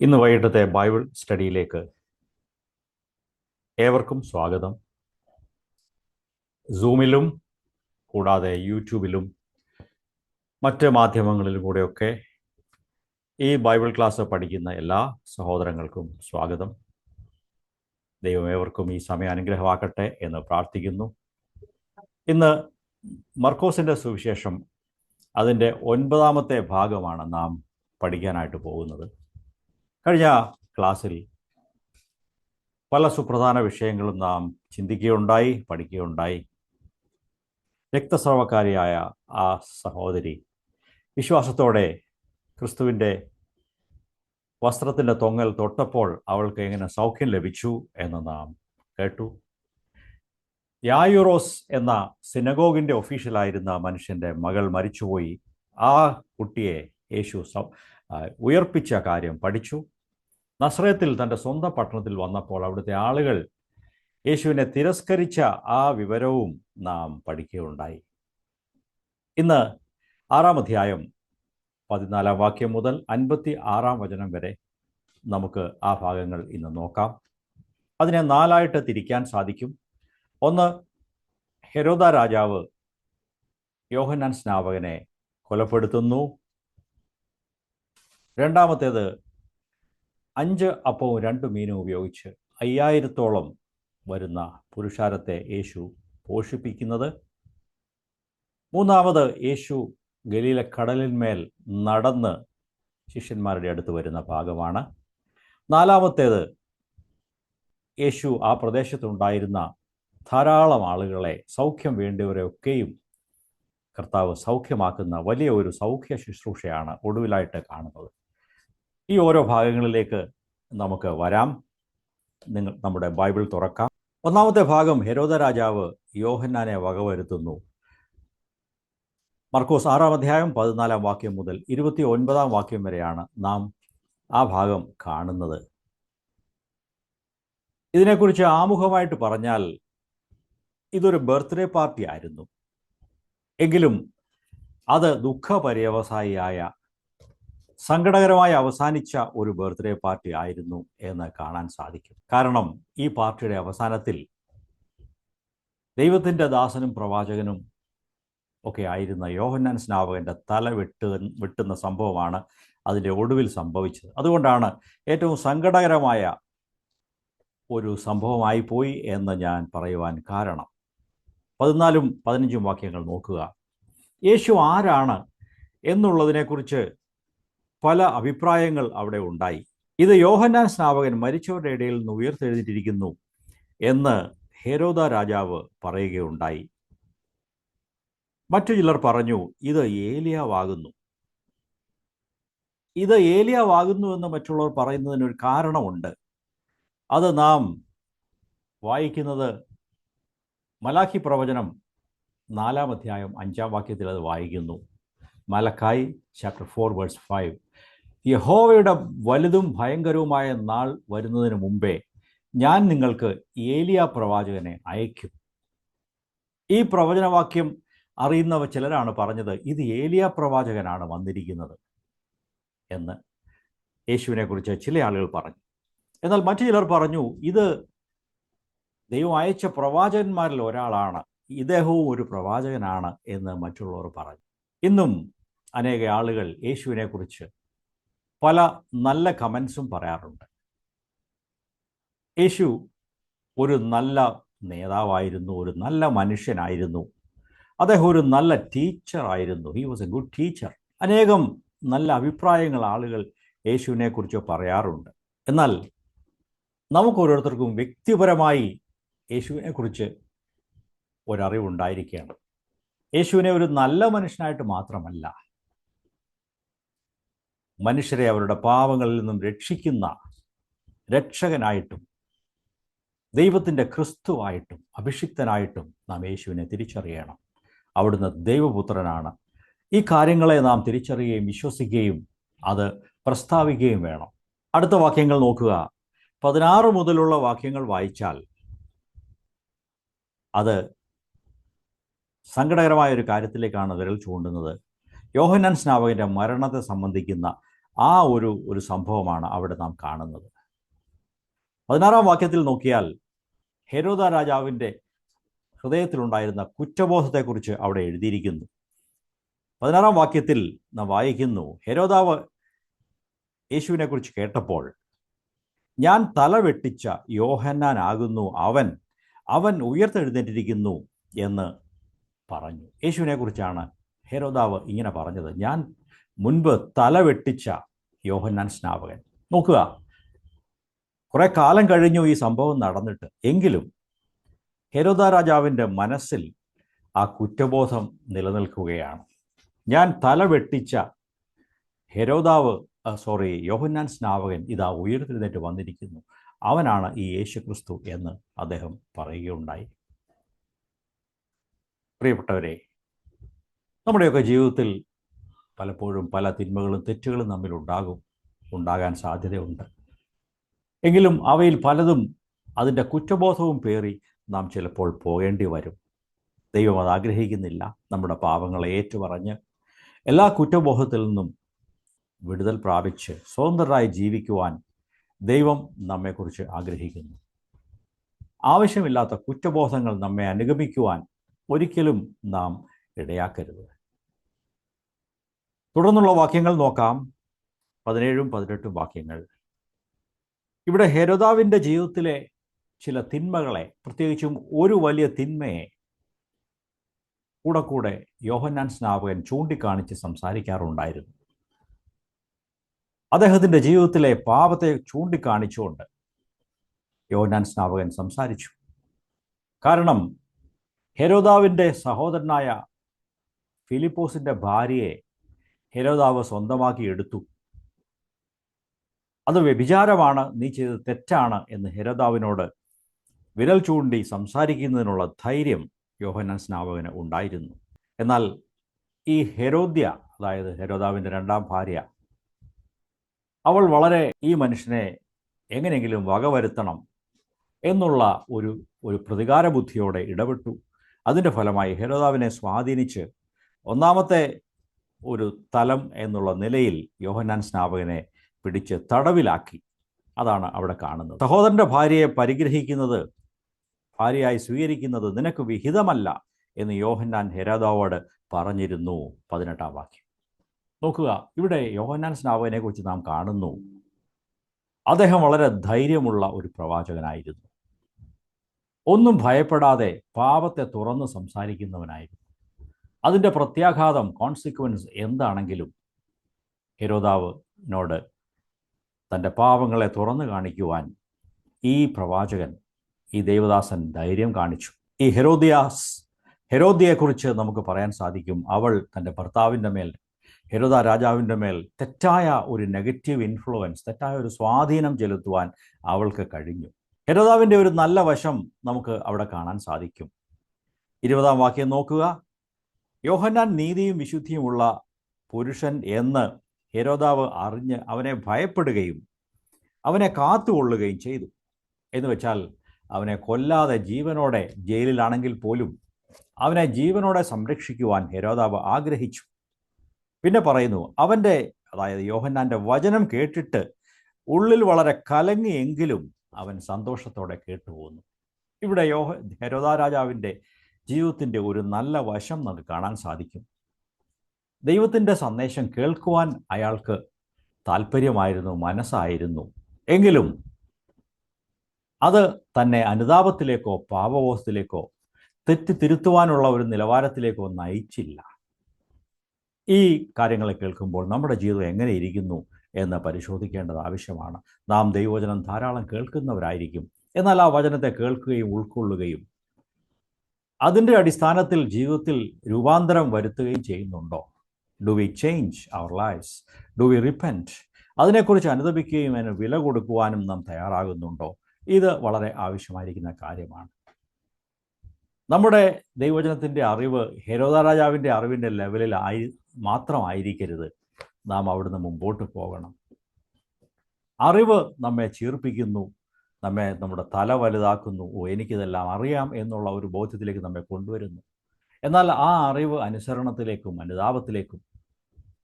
ഇന്ന് വൈകിട്ടത്തെ ബൈബിൾ സ്റ്റഡിയിലേക്ക് ഏവർക്കും സ്വാഗതം. സൂമിലും കൂടാതെ യൂട്യൂബിലും മറ്റ് മാധ്യമങ്ങളിലും കൂടെയൊക്കെ ഈ ബൈബിൾ ക്ലാസ് പഠിക്കുന്ന എല്ലാ സഹോദരങ്ങൾക്കും സ്വാഗതം. ദൈവം ഏവർക്കും ഈ സമയം അനുഗ്രഹമാക്കട്ടെ എന്ന് പ്രാർത്ഥിക്കുന്നു. ഇന്ന് മർക്കോസിൻ്റെ സുവിശേഷം അതിൻ്റെ 9-ാമത്തെ ഭാഗമാണ് നാം പഠിക്കാനായിട്ട് പോകുന്നത്. കഴിഞ്ഞ ക്ലാസ്സിൽ പല സുപ്രധാന വിഷയങ്ങളും നാം ചിന്തിക്കുകയുണ്ടായി, പഠിക്കുകയുണ്ടായി. രക്തസ്രവക്കാരിയായ ആ സഹോദരി വിശ്വാസത്തോടെ ക്രിസ്തുവിൻ്റെ വസ്ത്രത്തിൻ്റെ തൊങ്ങൽ തൊട്ടപ്പോൾ അവൾക്ക് എങ്ങനെ സൗഖ്യം ലഭിച്ചു എന്ന് നാം കേട്ടു. യായുറോസ് എന്ന സിനഗോഗിൻ്റെ ഒഫീഷ്യലായിരുന്ന മനുഷ്യൻ്റെ മകൾ മരിച്ചുപോയി. ആ കുട്ടിയെ യേശു ഉയർപ്പിച്ച കാര്യം പഠിച്ചു. നസ്രയത്തിൽ തൻ്റെ സ്വന്തം പട്ടണത്തിൽ വന്നപ്പോൾ അവിടുത്തെ ആളുകൾ യേശുവിനെ തിരസ്കരിച്ച ആ വിവരവും നാം പഠിക്കുകയുണ്ടായി. ഇന്ന് 6-ാം അധ്യായം 14-ാം വാക്യം മുതൽ 56-ാം വചനം വരെ നമുക്ക് ആ ഭാഗങ്ങൾ ഇന്ന് നോക്കാം. അതിനെ 4ആയിട്ട് തിരിക്കാൻ സാധിക്കും. ഒന്ന്, ഹെരോദ രാജാവ് യോഹന്നാൻ സ്നാപകനെ കൊലപ്പെടുത്തുന്നു. രണ്ടാമത്തേത് 5 അപ്പവും 2 മീനും ഉപയോഗിച്ച് 5000-ഓളം വരുന്ന പുരുഷാരത്തെ യേശു പോഷിപ്പിക്കുന്നത്. മൂന്നാമത്, യേശു ഗലീല കടലിന്മേൽ നടന്ന് ശിഷ്യന്മാരുടെ അടുത്ത് വരുന്ന ഭാഗമാണ്. നാലാമത്തേത്, യേശു ആ പ്രദേശത്തുണ്ടായിരുന്ന ധാരാളം ആളുകളെ, സൗഖ്യം വേണ്ടിയവരെയൊക്കെയും കർത്താവ് സൗഖ്യമാക്കുന്ന വലിയ ഒരു സൗഖ്യ ശുശ്രൂഷയാണ് ഒടുവിലായിട്ട് കാണുന്നത്. ഈ ഓരോ ഭാഗങ്ങളിലേക്ക് നമുക്ക് വരാം. നമ്മുടെ ബൈബിൾ തുറക്കാം. ഒന്നാമത്തെ ഭാഗം, ഹെരോദ രാജാവ് യോഹന്നാനെ വകവരുത്തുന്നു. മർക്കോസ് 6-ാം അധ്യായം 14-ാം വാക്യം മുതൽ 29-ാം വാക്യം വരെയാണ് നാം ആ ഭാഗം കാണുന്നത്. ഇതിനെക്കുറിച്ച് ആമുഖമായിട്ട് പറഞ്ഞാൽ ഇതൊരു ബർത്ത്ഡേ പാർട്ടി ആയിരുന്നു. എങ്കിലും അത് ദുഃഖപര്യവസായിയായ, സങ്കടകരമായി അവസാനിച്ച ഒരു ബർത്ത്ഡേ പാർട്ടി ആയിരുന്നു എന്ന് കാണാൻ സാധിക്കും. കാരണം ഈ പാർട്ടിയുടെ അവസാനത്തിൽ ദൈവത്തിൻ്റെ ദാസനും പ്രവാചകനും ഒക്കെ ആയിരുന്ന യോഹന്നാൻ സ്നാപകൻ്റെ തല വെട്ടുന്ന സംഭവമാണ് അതിൻ്റെ ഒടുവിൽ സംഭവിച്ചത്. അതുകൊണ്ടാണ് ഏറ്റവും സങ്കടകരമായ ഒരു സംഭവമായി പോയി എന്ന് ഞാൻ പറയുവാൻ കാരണം. 14-ഉം 15-ഉം വാക്യങ്ങൾ നോക്കുക. യേശു ആരാണ് എന്നുള്ളതിനെക്കുറിച്ച് പല അഭിപ്രായങ്ങൾ അവിടെ ഉണ്ടായി. ഇത് യോഹന്നാൻ സ്നാപകൻ മരിച്ചവരുടെ ഇടയിൽ നിന്ന് ഉയർത്തെഴുന്നേറ്റിരിക്കുന്നു എന്ന് ഹെരോദ രാജാവ് പറയുകയുണ്ടായി. മറ്റു ചിലർ പറഞ്ഞു, ഇത് ഏലിയാവാകുന്നു. ഇത് ഏലിയാവാകുന്നു എന്ന് മറ്റുള്ളവർ പറയുന്നതിനൊരു കാരണമുണ്ട്. അത് നാം വായിക്കുന്നത് മലാഖി പ്രവചനം 4-ാം അധ്യായം 5-ാം വാക്യത്തിൽ അത് വായിക്കുന്നു. മലക്കായി ചാപ്റ്റർ 4 വേഴ്സ് 5. യഹോവയുടെ വലുതും ഭയങ്കരവുമായ നാൾ വരുന്നതിന് മുമ്പേ ഞാൻ നിങ്ങൾക്ക് ഏലിയ പ്രവാചകനെ അയക്കും. ഈ പ്രവചനവാക്യം അറിയുന്നവ ചിലരാണ് പറഞ്ഞത്, ഇത് ഏലിയ പ്രവാചകനാണ് വന്നിരിക്കുന്നത് എന്ന് യേശുവിനെക്കുറിച്ച് ചില ആളുകൾ പറഞ്ഞു. എന്നാൽ മറ്റു ചിലർ പറഞ്ഞു, ഇത് ദൈവം അയച്ച പ്രവാചകന്മാരിൽ ഒരാളാണ്, ഇദ്ദേഹവും ഒരു പ്രവാചകനാണ് എന്ന് മറ്റുള്ളവർ പറഞ്ഞു. ഇന്നും അനേക ആളുകൾ യേശുവിനെക്കുറിച്ച് പല നല്ല കമൻസും പറയാറുണ്ട്. യേശു ഒരു നല്ല നേതാവായിരുന്നു, ഒരു നല്ല മനുഷ്യനായിരുന്നു, അദ്ദേഹം ഒരു നല്ല ടീച്ചറായിരുന്നു. He was a good teacher. അനേകം നല്ല അഭിപ്രായങ്ങൾ ആളുകൾ യേശുവിനെക്കുറിച്ച് പറയാറുണ്ട്. എന്നാൽ നമുക്ക് ഓരോരുത്തർക്കും വ്യക്തിപരമായി യേശുവിനെക്കുറിച്ച് ഒരറിവുണ്ടായിരിക്കുകയാണ്. യേശുവിനെ ഒരു നല്ല മനുഷ്യനായിട്ട് മാത്രമല്ല, മനുഷ്യരെ അവരുടെ പാപങ്ങളിൽ നിന്നും രക്ഷിക്കുന്ന രക്ഷകനായിട്ടും ദൈവത്തിൻ്റെ ക്രിസ്തുവായിട്ടും അഭിഷിക്തനായിട്ടും നാം യേശുവിനെ തിരിച്ചറിയണം. അവിടുന്ന് ദൈവപുത്രനാണ്. ഈ കാര്യങ്ങളെ നാം തിരിച്ചറിയുകയും വിശ്വസിക്കുകയും അത് പ്രസ്താവിക്കുകയും വേണം. അടുത്ത വാക്യങ്ങൾ നോക്കുക. 16 മുതലുള്ള വാക്യങ്ങൾ വായിച്ചാൽ അത് സങ്കടകരമായ ഒരു കാര്യത്തിലേക്കാണ് വിരൽ ചൂണ്ടുന്നത്. യോഹന്നാൻ സ്നാപകൻ്റെ മരണത്തെ സംബന്ധിക്കുന്ന ആ ഒരു സംഭവമാണ് അവിടെ നാം കാണുന്നത്. 16-ാം വാക്യത്തിൽ നോക്കിയാൽ ഹെരോദ രാജാവിൻ്റെ ഹൃദയത്തിലുണ്ടായിരുന്ന കുറ്റബോധത്തെക്കുറിച്ച് അവിടെ എഴുതിയിരിക്കുന്നു. 16-ാം വാക്യത്തിൽ നാം വായിക്കുന്നു, ഹെരോദാവ് യേശുവിനെക്കുറിച്ച് കേട്ടപ്പോൾ, ഞാൻ തല വെട്ടിച്ച യോഹന്നാനാകുന്നു അവൻ, അവൻ ഉയർത്തെഴുന്നേറ്റിരിക്കുന്നു എന്ന് പറഞ്ഞു. യേശുവിനെക്കുറിച്ചാണ് ഹെരോദാവ് ഇങ്ങനെ പറഞ്ഞത്, ഞാൻ മുൻപ് തല വെട്ടിച്ച യോഹന്നാൻ സ്നാപകൻ. നോക്കുക, കുറെ കാലം കഴിഞ്ഞു ഈ സംഭവം നടന്നിട്ട്, എങ്കിലും ഹെരോദ രാജാവിൻ്റെ മനസ്സിൽ ആ കുറ്റബോധം നിലനിൽക്കുകയാണ്. ഞാൻ തല വെട്ടിച്ച യോഹന്നാൻ സ്നാപകൻ ഇതാ ഉയർത്തെഴുന്നേറ്റ് വന്നിരിക്കുന്നു, അവനാണ് ഈ യേശുക്രിസ്തു എന്ന് അദ്ദേഹം പറയുകയുണ്ടായി. പ്രിയപ്പെട്ടവരെ, നമ്മുടെയൊക്കെ ജീവിതത്തിൽ പലപ്പോഴും പല തിന്മകളും തെറ്റുകളും നമ്മിൽ ഉണ്ടാകാൻ സാധ്യതയുണ്ട്. എങ്കിലും അവയിൽ പലതും അതിൻ്റെ കുറ്റബോധവും പേറി നാം ചിലപ്പോൾ പോകേണ്ടി വരും. ദൈവം അത് ആഗ്രഹിക്കുന്നില്ല. നമ്മുടെ പാപങ്ങളെ ഏറ്റുപറഞ്ഞ് എല്ലാ കുറ്റബോധത്തിൽ നിന്നും വിടുതൽ പ്രാപിച്ച് സ്വതന്ത്രരായി ജീവിക്കുവാൻ ദൈവം നമ്മെക്കുറിച്ച് ആഗ്രഹിക്കുന്നു. ആവശ്യമില്ലാത്ത കുറ്റബോധങ്ങൾ നമ്മെ അനുഗമിക്കുവാൻ ഒരിക്കലും നാം ഇടയാക്കരുത്. തുടർന്നുള്ള വാക്യങ്ങൾ നോക്കാം, 17-ഉം 18-ഉം വാക്യങ്ങൾ. ഇവിടെ ഹെരോദാവിൻ്റെ ജീവിതത്തിലെ ചില തിന്മകളെ, പ്രത്യേകിച്ചും ഒരു വലിയ തിന്മയെ കൂടെ യോഹന്നാൻ സ്നാപകൻ ചൂണ്ടിക്കാണിച്ച് സംസാരിക്കാറുണ്ടായിരുന്നു. അദ്ദേഹത്തിൻ്റെ ജീവിതത്തിലെ പാപത്തെ ചൂണ്ടിക്കാണിച്ചുകൊണ്ട് യോഹന്നാൻ സ്നാപകൻ സംസാരിച്ചു. കാരണം ഹെരോദാവിൻ്റെ സഹോദരനായ ഫിലിപ്പോസിൻ്റെ ഭാര്യയെ ഹെരോദാവ് സ്വന്തമാക്കി എടുത്തു. അത് വ്യഭിചാരമാണ്, നീ ചെയ്തത് തെറ്റാണ് എന്ന് ഹെരോദാവിനോട് വിരൽ ചൂണ്ടി സംസാരിക്കുന്നതിനുള്ള ധൈര്യം യോഹന്നാൻ സ്നാപകന് ഉണ്ടായിരുന്നു. എന്നാൽ ഈ ഹെരോദ്യ, അതായത് ഹെരോദാവിൻ്റെ 2ാം ഭാര്യ, അവൾ വളരെ ഈ മനുഷ്യനെ എങ്ങനെയെങ്കിലും വകവരുത്തണം എന്നുള്ള ഒരു പ്രതികാര ബുദ്ധിയോടെ ഇടപെട്ടു. അതിൻ്റെ ഫലമായി ഹെരോദാവിനെ സ്വാധീനിച്ച് ഒന്നാമത്തെ ഒരു തലം എന്നുള്ള നിലയിൽ യോഹന്നാൻ സ്നാപകനെ പിടിച്ച് തടവിലാക്കി. അതാണ് അവിടെ കാണുന്നത്. സഹോദരൻ്റെ ഭാര്യയെ പരിഗ്രഹിക്കുന്നത്, ഭാര്യയായി സ്വീകരിക്കുന്നത് നിനക്ക് വിഹിതമല്ല എന്ന് യോഹന്നാൻ ഹെരോദാവോട് പറഞ്ഞിരുന്നു. 18-ാം വാക്യം നോക്കുക. ഇവിടെ യോഹന്നാൻ സ്നാപകനെ കുറിച്ച് നാം കാണുന്നു, അദ്ദേഹം വളരെ ധൈര്യമുള്ള ഒരു പ്രവാചകനായിരുന്നു. ഒന്നും ഭയപ്പെടാതെ പാപത്തെ തുറന്ന് സംസാരിക്കുന്നവനായിരുന്നു. അതിൻ്റെ പ്രത്യാഘാതം, കോൺസിക്വൻസ് എന്താണെങ്കിലും ഹെരോദാവിനോട് തൻ്റെ പാപങ്ങളെ തുറന്നു കാണിക്കുവാൻ ഈ പ്രവാചകൻ, ഈ ദേവദാസൻ ധൈര്യം കാണിച്ചു. ഈ ഹെരോദ്യയെക്കുറിച്ച് നമുക്ക് പറയാൻ സാധിക്കും, അവൾ തൻ്റെ ഭർത്താവിൻ്റെ മേൽ, ഹെരോദ രാജാവിൻ്റെ മേൽ തെറ്റായ ഒരു നെഗറ്റീവ് ഇൻഫ്ലുവൻസ്, തെറ്റായ ഒരു സ്വാധീനം ചെലുത്തുവാൻ അവൾക്ക് കഴിഞ്ഞു. ഹെരോദാവിൻ്റെ ഒരു നല്ല വശം നമുക്ക് അവിടെ കാണാൻ സാധിക്കും. 20-ാം വാക്യം നോക്കുക. യോഹന്നാൻ നീതിയും വിശുദ്ധിയുമുള്ള പുരുഷൻ എന്ന് ഹെരോദാവ് അറിഞ്ഞ് അവനെ ഭയപ്പെടുകയും അവനെ കാത്തുകൊള്ളുകയും ചെയ്തു. എന്ന് വെച്ചാൽ അവനെ കൊല്ലാതെ ജീവനോടെ, ജയിലിലാണെങ്കിൽ പോലും അവനെ ജീവനോടെ സംരക്ഷിക്കുവാൻ ഹെരോദാവ് ആഗ്രഹിച്ചു. പിന്നെ പറയുന്നു, അവൻ്റെ, അതായത് യോഹന്നാൻ്റെ വചനം കേട്ടിട്ട് ഉള്ളിൽ വളരെ കലങ്ങിയെങ്കിലും അവൻ സന്തോഷത്തോടെ കേട്ടുപോകുന്നു. ഇവിടെ ഹെരോദ രാജാവിൻ്റെ ജീവിതത്തിൻ്റെ ഒരു നല്ല വശം നമുക്ക് കാണാൻ സാധിക്കും. ദൈവത്തിൻ്റെ സന്ദേശം കേൾക്കുവാൻ അയാൾക്ക് താല്പര്യമായിരുന്നു, മനസ്സായിരുന്നു. എങ്കിലും അത് തന്നെ അനുതാപത്തിലേക്കോ പാപബോധത്തിലേക്കോ തെറ്റ് തിരുത്തുവാനുള്ള ഒരു നിലവാരത്തിലേക്കോ നയിച്ചില്ല. ഈ കാര്യങ്ങളെ കേൾക്കുമ്പോൾ നമ്മുടെ ജീവിതം എങ്ങനെ ഇരിക്കുന്നു എന്ന് പരിശോധിക്കേണ്ടത് ആവശ്യമാണ്. നാം ദൈവവചനം ധാരാളം കേൾക്കുന്നവരായിരിക്കും. എന്നാൽ ആ വചനത്തെ കേൾക്കുകയും ഉൾക്കൊള്ളുകയും അതിൻ്റെ അടിസ്ഥാനത്തിൽ ജീവിതത്തിൽ രൂപാന്തരം വരുത്തുകയും ചെയ്യുന്നുണ്ടോ? Do we change our lives? Do we repent? അതിനെക്കുറിച്ച് അനുദപിക്കുകയും അതിന് വില കൊടുക്കുവാനും നാം തയ്യാറാകുന്നുണ്ടോ? ഇത് വളരെ ആവശ്യമായിരിക്കുന്ന കാര്യമാണ്. നമ്മുടെ ദൈവവചനത്തിൻ്റെ അറിവ് ഹെരോദ രാജാവിൻ്റെ അറിവിൻ്റെ ലെവലിൽ മാത്രമായിരിക്കരുത്. നാം അവിടുന്ന് മുമ്പോട്ട് പോകണം. അറിവ് നമ്മെ ചീർപ്പിക്കുന്നു, നമ്മുടെ തല വലുതാക്കുന്നു. എനിക്കിതെല്ലാം അറിയാം എന്നുള്ള ഒരു ബോധ്യത്തിലേക്ക് നമ്മെ കൊണ്ടുവരുന്നു. എന്നാൽ ആ അറിവ് അനുസരണത്തിലേക്കും അനുതാപത്തിലേക്കും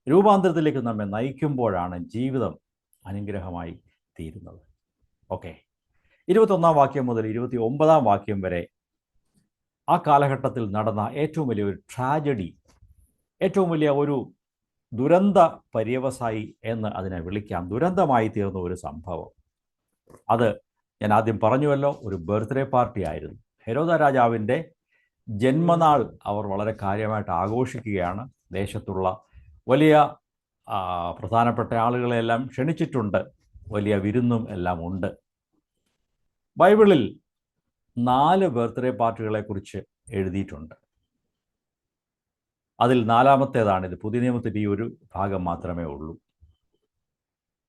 രൂപാന്തരത്തിലേക്ക് നമ്മെ നയിക്കുമ്പോഴാണ് ജീവിതം അനുഗ്രഹമായി തീരുന്നത്. ഓക്കെ, 21 വാക്യം മുതൽ 29 വാക്യം വരെ ആ കാലഘട്ടത്തിൽ നടന്ന ഏറ്റവും വലിയ ഒരു ട്രാജഡി, ഏറ്റവും വലിയ ഒരു ദുരന്ത പര്യവസായി എന്ന് അതിനെ വിളിക്കാം, ദുരന്തമായി തീർന്ന ഒരു സംഭവം. അത് ഞാൻ ആദ്യം പറഞ്ഞുവല്ലോ, ഒരു ബർത്ത്ഡേ പാർട്ടി ആയിരുന്നു. ഹെരോദ രാജാവിൻ്റെ ജന്മനാൾ അവർ വളരെ കാര്യമായിട്ട് ആഘോഷിക്കുകയാണ്. ദേശത്തുള്ള വലിയ പ്രധാനപ്പെട്ട ആളുകളെല്ലാം ക്ഷണിച്ചിട്ടുണ്ട്, വലിയ വിരുന്നും എല്ലാം ഉണ്ട്. ബൈബിളിൽ 4 ബർത്ത്ഡേ പാർട്ടികളെക്കുറിച്ച് എഴുതിയിട്ടുണ്ട്. അതിൽ 4ാമത്തേതാണിത്. പുതിയ നിയമത്തിൽ ഈ ഒരു ഭാഗം മാത്രമേ ഉള്ളൂ.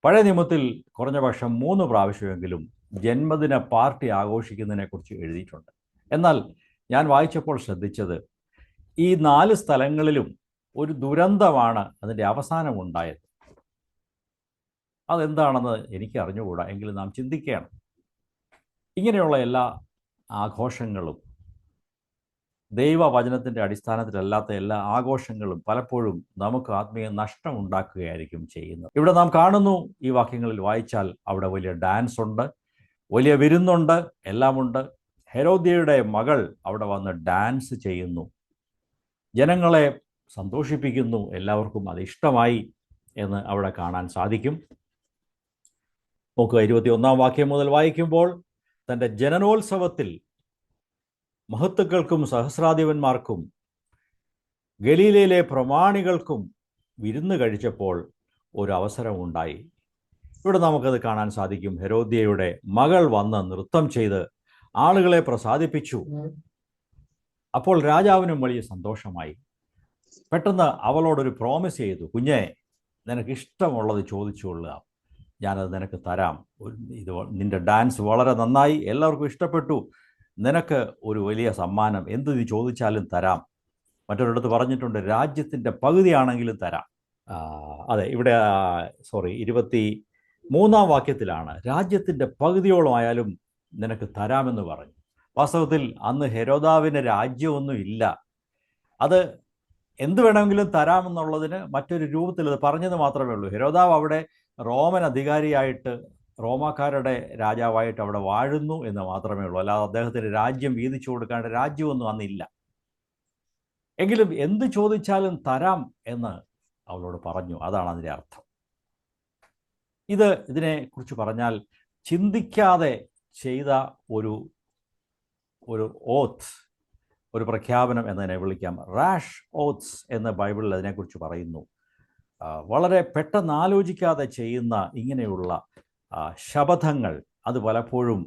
പഴയ നിയമത്തിൽ കുറഞ്ഞപക്ഷം 3 പ്രാവശ്യമെങ്കിലും ജന്മദിന പാർട്ടി ആഘോഷിക്കുന്നതിനെക്കുറിച്ച് എഴുതിയിട്ടുണ്ട്. എന്നാൽ ഞാൻ വായിച്ചപ്പോൾ ശ്രദ്ധിച്ചത്, ഈ 4 സ്ഥലങ്ങളിലും ഒരു ദുരന്തമാണ് അതിൻ്റെ അവസാനം ഉണ്ടായത്. അതെന്താണെന്ന് എനിക്ക് അറിഞ്ഞുകൂടാ, എങ്കിലും നാം ചിന്തിക്കുകയാണ്. ഇങ്ങനെയുള്ള എല്ലാ ആഘോഷങ്ങളും, ദൈവവചനത്തിൻ്റെ അടിസ്ഥാനത്തിലല്ലാത്ത എല്ലാ ആഘോഷങ്ങളും പലപ്പോഴും നമുക്ക് ആത്മീയ നഷ്ടം ഉണ്ടാക്കുകയായിരിക്കും ചെയ്യുന്നത്. ഇവിടെ നാം കാണുന്നു, ഈ വാക്യങ്ങളിൽ വായിച്ചാൽ, അവിടെ വലിയ ഡാൻസ് ഉണ്ട്, വലിയ വിരുന്നുണ്ട്, എല്ലാമുണ്ട്. ഹെരോദ്യയുടെ മകൾ അവിടെ വന്ന് ഡാൻസ് ചെയ്യുന്നു, ജനങ്ങളെ സന്തോഷിപ്പിക്കുന്നു. എല്ലാവർക്കും അത് ഇഷ്ടമായി എന്ന് അവിടെ കാണാൻ സാധിക്കും. നോക്കുക, 21 വാക്യം മുതൽ വായിക്കുമ്പോൾ, തൻ്റെ ജനനോത്സവത്തിൽ മഹത്തുക്കൾക്കും സഹസ്രാധിപന്മാർക്കും ഗലീലയിലെ പ്രമാണികൾക്കും വിരുന്ന് കഴിച്ചപ്പോൾ ഒരു അവസരമുണ്ടായി. ഇവിടെ നമുക്കത് കാണാൻ സാധിക്കും. ഹെരോദ്യയുടെ മകൾ വന്ന് നൃത്തം ചെയ്ത് ആളുകളെ പ്രസാദിപ്പിച്ചു. അപ്പോൾ രാജാവിനും വലിയ സന്തോഷമായി. പെട്ടെന്ന് അവളോടൊരു പ്രോമിസ് ചെയ്തു, കുഞ്ഞെ, നിനക്ക് ഇഷ്ടമുള്ളത് ചോദിച്ചുകൊള്ളുക, ഞാനത് നിനക്ക് തരാം. ഇത് നിൻ്റെ ഡാൻസ് വളരെ നന്നായി, എല്ലാവർക്കും ഇഷ്ടപ്പെട്ടു, നിനക്ക് ഒരു വലിയ സമ്മാനം, എന്ത് നീ ചോദിച്ചാലും തരാം. മറ്റൊരിടത്ത് പറഞ്ഞിട്ടുണ്ട്, രാജ്യത്തിൻ്റെ പകുതിയാണെങ്കിലും തരാം. അതെ, ഇവിടെ 23 വാക്യത്തിലാണ്, രാജ്യത്തിൻ്റെ പകുതിയോളം ആയാലും നിനക്ക് തരാമെന്ന് പറഞ്ഞു. വാസ്തവത്തിൽ അന്ന് ഹെരോദാവിന് രാജ്യമൊന്നും ഇല്ല. അത് എന്ത് വേണമെങ്കിലും തരാമെന്നുള്ളതിന് മറ്റൊരു രൂപത്തിൽ അത് പറഞ്ഞത് മാത്രമേ ഉള്ളൂ. ഹെരോദാവ് അവിടെ റോമൻ അധികാരിയായിട്ട്, റോമാക്കാരുടെ രാജാവായിട്ട് അവിടെ വാഴുന്നു എന്ന് മാത്രമേ ഉള്ളൂ. അല്ലാതെ അദ്ദേഹത്തിന് രാജ്യം വീതിച്ചു കൊടുക്കാണ്ട് രാജ്യമൊന്നും അന്നില്ല. എങ്കിലും എന്ത് ചോദിച്ചാലും തരാം എന്ന് അവളോട് പറഞ്ഞു. അതാണ് അതിൻ്റെ അർത്ഥം. ഇതിനെക്കുറിച്ച് പറഞ്ഞാൽ, ചിന്തിക്കാതെ ചെയ്ത ഒരു ഓത്ത്, ഒരു പ്രഖ്യാപനം എന്നതിനെ വിളിക്കാം. റാഷ് ഓത്ത്സ് എന്ന് ബൈബിളിൽ അതിനെക്കുറിച്ച് പറയുന്നു. വളരെ പെട്ടെന്ന് ആലോചിക്കാതെ ചെയ്യുന്ന ഇങ്ങനെയുള്ള ശപഥങ്ങൾ, അത് പലപ്പോഴും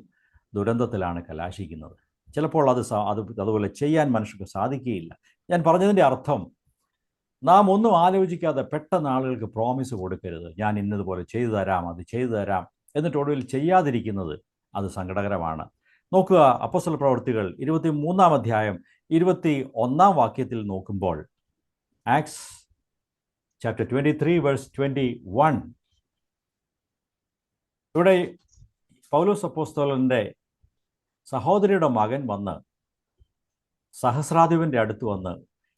ദുരന്തത്തിലാണ് കലാശിക്കുന്നത്. ചിലപ്പോൾ അതുപോലെ ചെയ്യാൻ മനുഷ്യർക്ക് സാധിക്കുകയില്ല. ഞാൻ പറഞ്ഞതിൻ്റെ അർത്ഥം, നാം ഒന്നും ആലോചിക്കാതെ പെട്ടെന്ന് ആളുകൾക്ക് പ്രോമിസ് കൊടുക്കരുത്. ഞാൻ ഇന്നതുപോലെ ചെയ്തു തരാം, അത് ചെയ്തു തരാം, എന്നിട്ട് ഒടുവിൽ ചെയ്യാതിരിക്കുന്നത് അത് സങ്കടകരമാണ്. നോക്കുക, അപ്പോസ്തല പ്രവൃത്തികൾ 23 അധ്യായം 21 വാക്യത്തിൽ നോക്കുമ്പോൾ, ആക്ട്സ് ചാപ്റ്റർ 23 വേഴ്സ് 21, ഇവിടെ പൗലോസ് അപ്പോസ്തലൻ്റെ സഹോദരിയുടെ മകൻ വന്ന് സഹസ്രാധിപൻ്റെ അടുത്ത് വന്ന്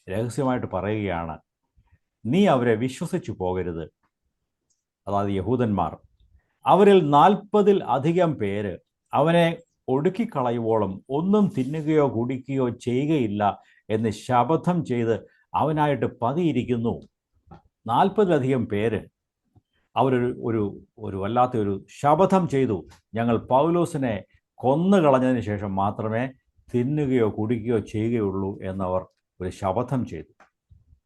രഹസ്യമായിട്ട് പറയുകയാണ്, നീ അവരെ വിശ്വസിച്ചു പോകരുത്. അതായത് യഹൂദന്മാർ, അവരിൽ 40-ൽ അധികം പേര് അവനെ ഒടുക്കിക്കളയുവോളം ഒന്നും തിന്നുകയോ കുടിക്കുകയോ ചെയ്യുകയില്ല എന്ന് ശപഥം ചെയ്ത് അവനായിട്ട് പതിയിരിക്കുന്നു. 40-ലധികം പേര് അവരൊരു വല്ലാത്തൊരു ശപഥം ചെയ്തു, ഞങ്ങൾ പൗലോസിനെ കൊന്നുകളഞ്ഞതിന് ശേഷം മാത്രമേ തിന്നുകയോ കുടിക്കുകയോ ചെയ്യുകയുള്ളൂ എന്നവർ ഒരു ശപഥം ചെയ്തു.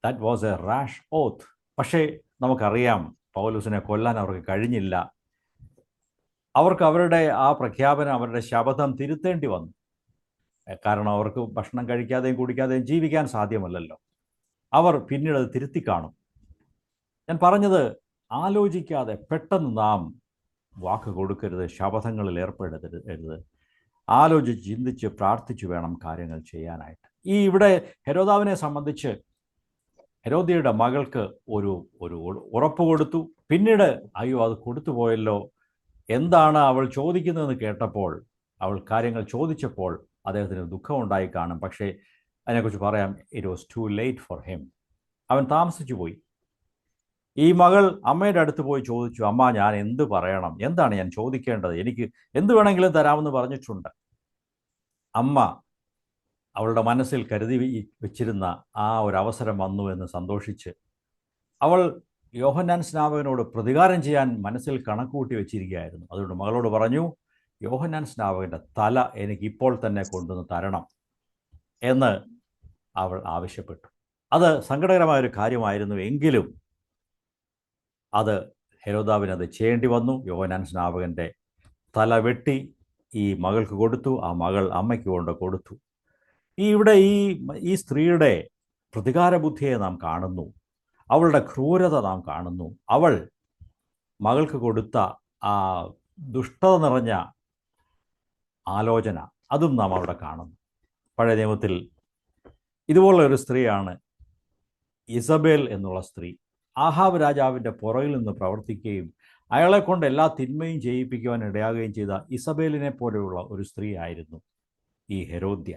ദാറ്റ് വാസ് എ റാഷ് ഓത്ത്. പക്ഷേ നമുക്കറിയാം, പൗലോസിനെ കൊല്ലാൻ അവർക്ക് കഴിഞ്ഞില്ല. അവർക്ക് അവരുടെ ആ പ്രഖ്യാപനം, അവരുടെ ശപഥം തിരുത്തേണ്ടി വന്നു. കാരണം അവർക്ക് ഭക്ഷണം കഴിക്കാതെയും കുടിക്കാതെയും ജീവിക്കാൻ സാധ്യമല്ലല്ലോ. അവർ പിന്നീട് അത് തിരുത്തി കാണും. ഞാൻ പറഞ്ഞത്, ആലോചിക്കാതെ പെട്ടെന്ന് നാം വാക്ക് കൊടുക്കരുത്, ശപഥങ്ങളിൽ ഏർപ്പെടരുത്. ആലോചിച്ച് ചിന്തിച്ച് പ്രാർത്ഥിച്ചു വേണം കാര്യങ്ങൾ ചെയ്യാനായിട്ട്. ഇവിടെ ഹെരോദാവിനെ സംബന്ധിച്ച് ഹെരോദ്യയുടെ മകൾക്ക് ഒരു ഉറപ്പ് കൊടുത്തു. പിന്നീട് അയ്യോ, അത് കൊടുത്തു പോയല്ലോ, എന്താണ് അവൾ ചോദിക്കുന്നതെന്ന് കേട്ടപ്പോൾ, അവൾ കാര്യങ്ങൾ ചോദിച്ചപ്പോൾ അദ്ദേഹത്തിന് ദുഃഖമുണ്ടായി കാണും. പക്ഷേ അതിനെക്കുറിച്ച് പറയാം, it was to late for him. അവൻ താമസിച്ചു പോയി. ഈ മകൾ അമ്മയുടെ അടുത്ത് പോയി ചോദിച്ചു, അമ്മ ഞാൻ എന്ത് പറയണം, എന്താണ് ഞാൻ ചോദിക്കേണ്ടത്, എനിക്ക് എന്ത് വേണമെങ്കിലും തരാമെന്ന് പറഞ്ഞിട്ടുണ്ട്. അമ്മ അവളുടെ മനസ്സിൽ കരുതി വെച്ചിരുന്ന ആ ഒരു അവസരം വന്നു എന്ന് സന്തോഷിച്ച് അവൾ യോഹന്നാൻ സ്നാപകനോട് പ്രതികാരം ചെയ്യാൻ മനസ്സിൽ കണക്കുകൂട്ടി വെച്ചിരിക്കുകയായിരുന്നു. അതുകൊണ്ട് മകളോട് പറഞ്ഞു, യോഹന്നാൻ സ്നാപകൻ്റെ തല എനിക്ക് ഇപ്പോൾ തന്നെ കൊണ്ടുവന്ന് തരണം എന്ന് അവൾ ആവശ്യപ്പെട്ടു. അത് സങ്കടകരമായൊരു കാര്യമായിരുന്നു. എങ്കിലും അത് ഹെരോദാവിന് അത് ചെയ്യേണ്ടി വന്നു. യോഹന്നാൻ സ്നാപകൻ്റെ തല വെട്ടി ഈ മകൾക്ക് കൊടുത്തു. ആ മകൾ അമ്മയ്ക്ക് കൊണ്ട് കൊടുത്തു. ഇവിടെ ഈ സ്ത്രീയുടെ പ്രതികാര ബുദ്ധിയെ നാം കാണുന്നു. അവളുടെ ക്രൂരത നാം കാണുന്നു. അവൾ മകൾക്ക് കൊടുത്ത ആ ദുഷ്ടത നിറഞ്ഞ ആലോചന, അതും നാം അവിടെ കാണുന്നു. പഴയ നിയമത്തിൽ ഇതുപോലുള്ള ഒരു സ്ത്രീയാണ് ഇസബേൽ എന്നുള്ള സ്ത്രീ. ആഹാബ് രാജാവിൻ്റെ പുറകിൽ നിന്ന് പ്രവർത്തിക്കുകയും അയാളെ കൊണ്ട് എല്ലാ തിന്മയും ചെയ്യിപ്പിക്കുവാൻ ഇടയാകുകയും ചെയ്ത ഇസബേലിനെ പോലെയുള്ള ഒരു സ്ത്രീ ആയിരുന്നു ഈ ഹെരോദ്യ.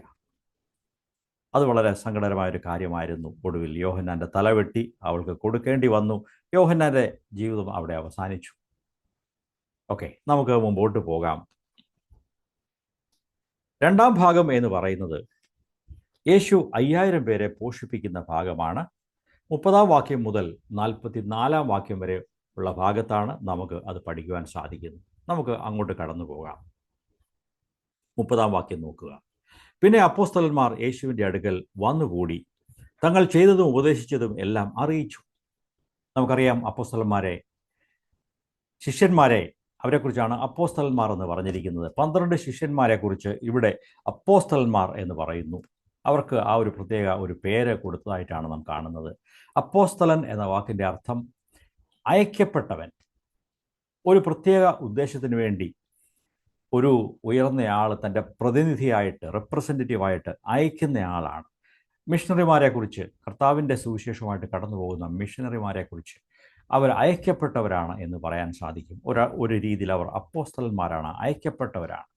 അത് വളരെ സങ്കടകരമായൊരു കാര്യമായിരുന്നു. ഒടുവിൽ യോഹന്നാൻ്റെ തലവെട്ടി അവൾക്ക് കൊടുക്കേണ്ടി വന്നു. യോഹന്നാൻ്റെ ജീവിതം അവിടെ അവസാനിച്ചു. ഓക്കെ, നമുക്ക് മുമ്പോട്ട് പോകാം. രണ്ടാം ഭാഗം എന്ന് പറയുന്നത് യേശു 5000 പേരെ പോഷിപ്പിക്കുന്ന ഭാഗമാണ്. 30-ാം വാക്യം മുതൽ 44-ാം വാക്യം വരെ ഉള്ള ഭാഗത്താണ് നമുക്ക് അത് പഠിക്കുവാൻ സാധിക്കുന്നത്. നമുക്ക് അങ്ങോട്ട് കടന്നു പോകാം. 30-ാം വാക്യം നോക്കുക. പിന്നെ അപ്പോസ്തലന്മാർ യേശുവിൻ്റെ അടുക്കൽ വന്നുകൂടി തങ്ങൾ ചെയ്തതും ഉപദേശിച്ചതും എല്ലാം അറിയിച്ചു. നമുക്കറിയാം, അപ്പോസ്തലന്മാരെ, ശിഷ്യന്മാരെ, അവരെക്കുറിച്ചാണ് അപ്പോസ്തലന്മാർ എന്ന് പറഞ്ഞിരിക്കുന്നത്. 12 ശിഷ്യന്മാരെക്കുറിച്ച് ഇവിടെ അപ്പോസ്തലന്മാർ എന്ന് പറയുന്നു. അവർക്ക് ആ ഒരു പ്രത്യേക ഒരു പേര് കൊടുത്തതായിട്ടാണ് നാം കാണുന്നത്. അപ്പോസ്തലൻ എന്ന വാക്കിൻ്റെ അർത്ഥം അയക്കപ്പെട്ടവൻ. ഒരു പ്രത്യേക ഉദ്ദേശത്തിന് വേണ്ടി ഒരു ഉയർന്നയാൾ തൻ്റെ പ്രതിനിധിയായിട്ട്, റെപ്രസെൻറ്റേറ്റീവായിട്ട് അയക്കുന്നയാളാണ്. മിഷണറിമാരെക്കുറിച്ച്, കർത്താവിൻ്റെ സുവിശേഷമായിട്ട് കടന്നു പോകുന്ന മിഷണറിമാരെക്കുറിച്ച് അവർ അയക്കപ്പെട്ടവരാണ് എന്ന് പറയാൻ സാധിക്കും. ഒരു രീതിയിൽ അവർ അപ്പോസ്തലന്മാരാണ്, അയക്കപ്പെട്ടവരാണ്.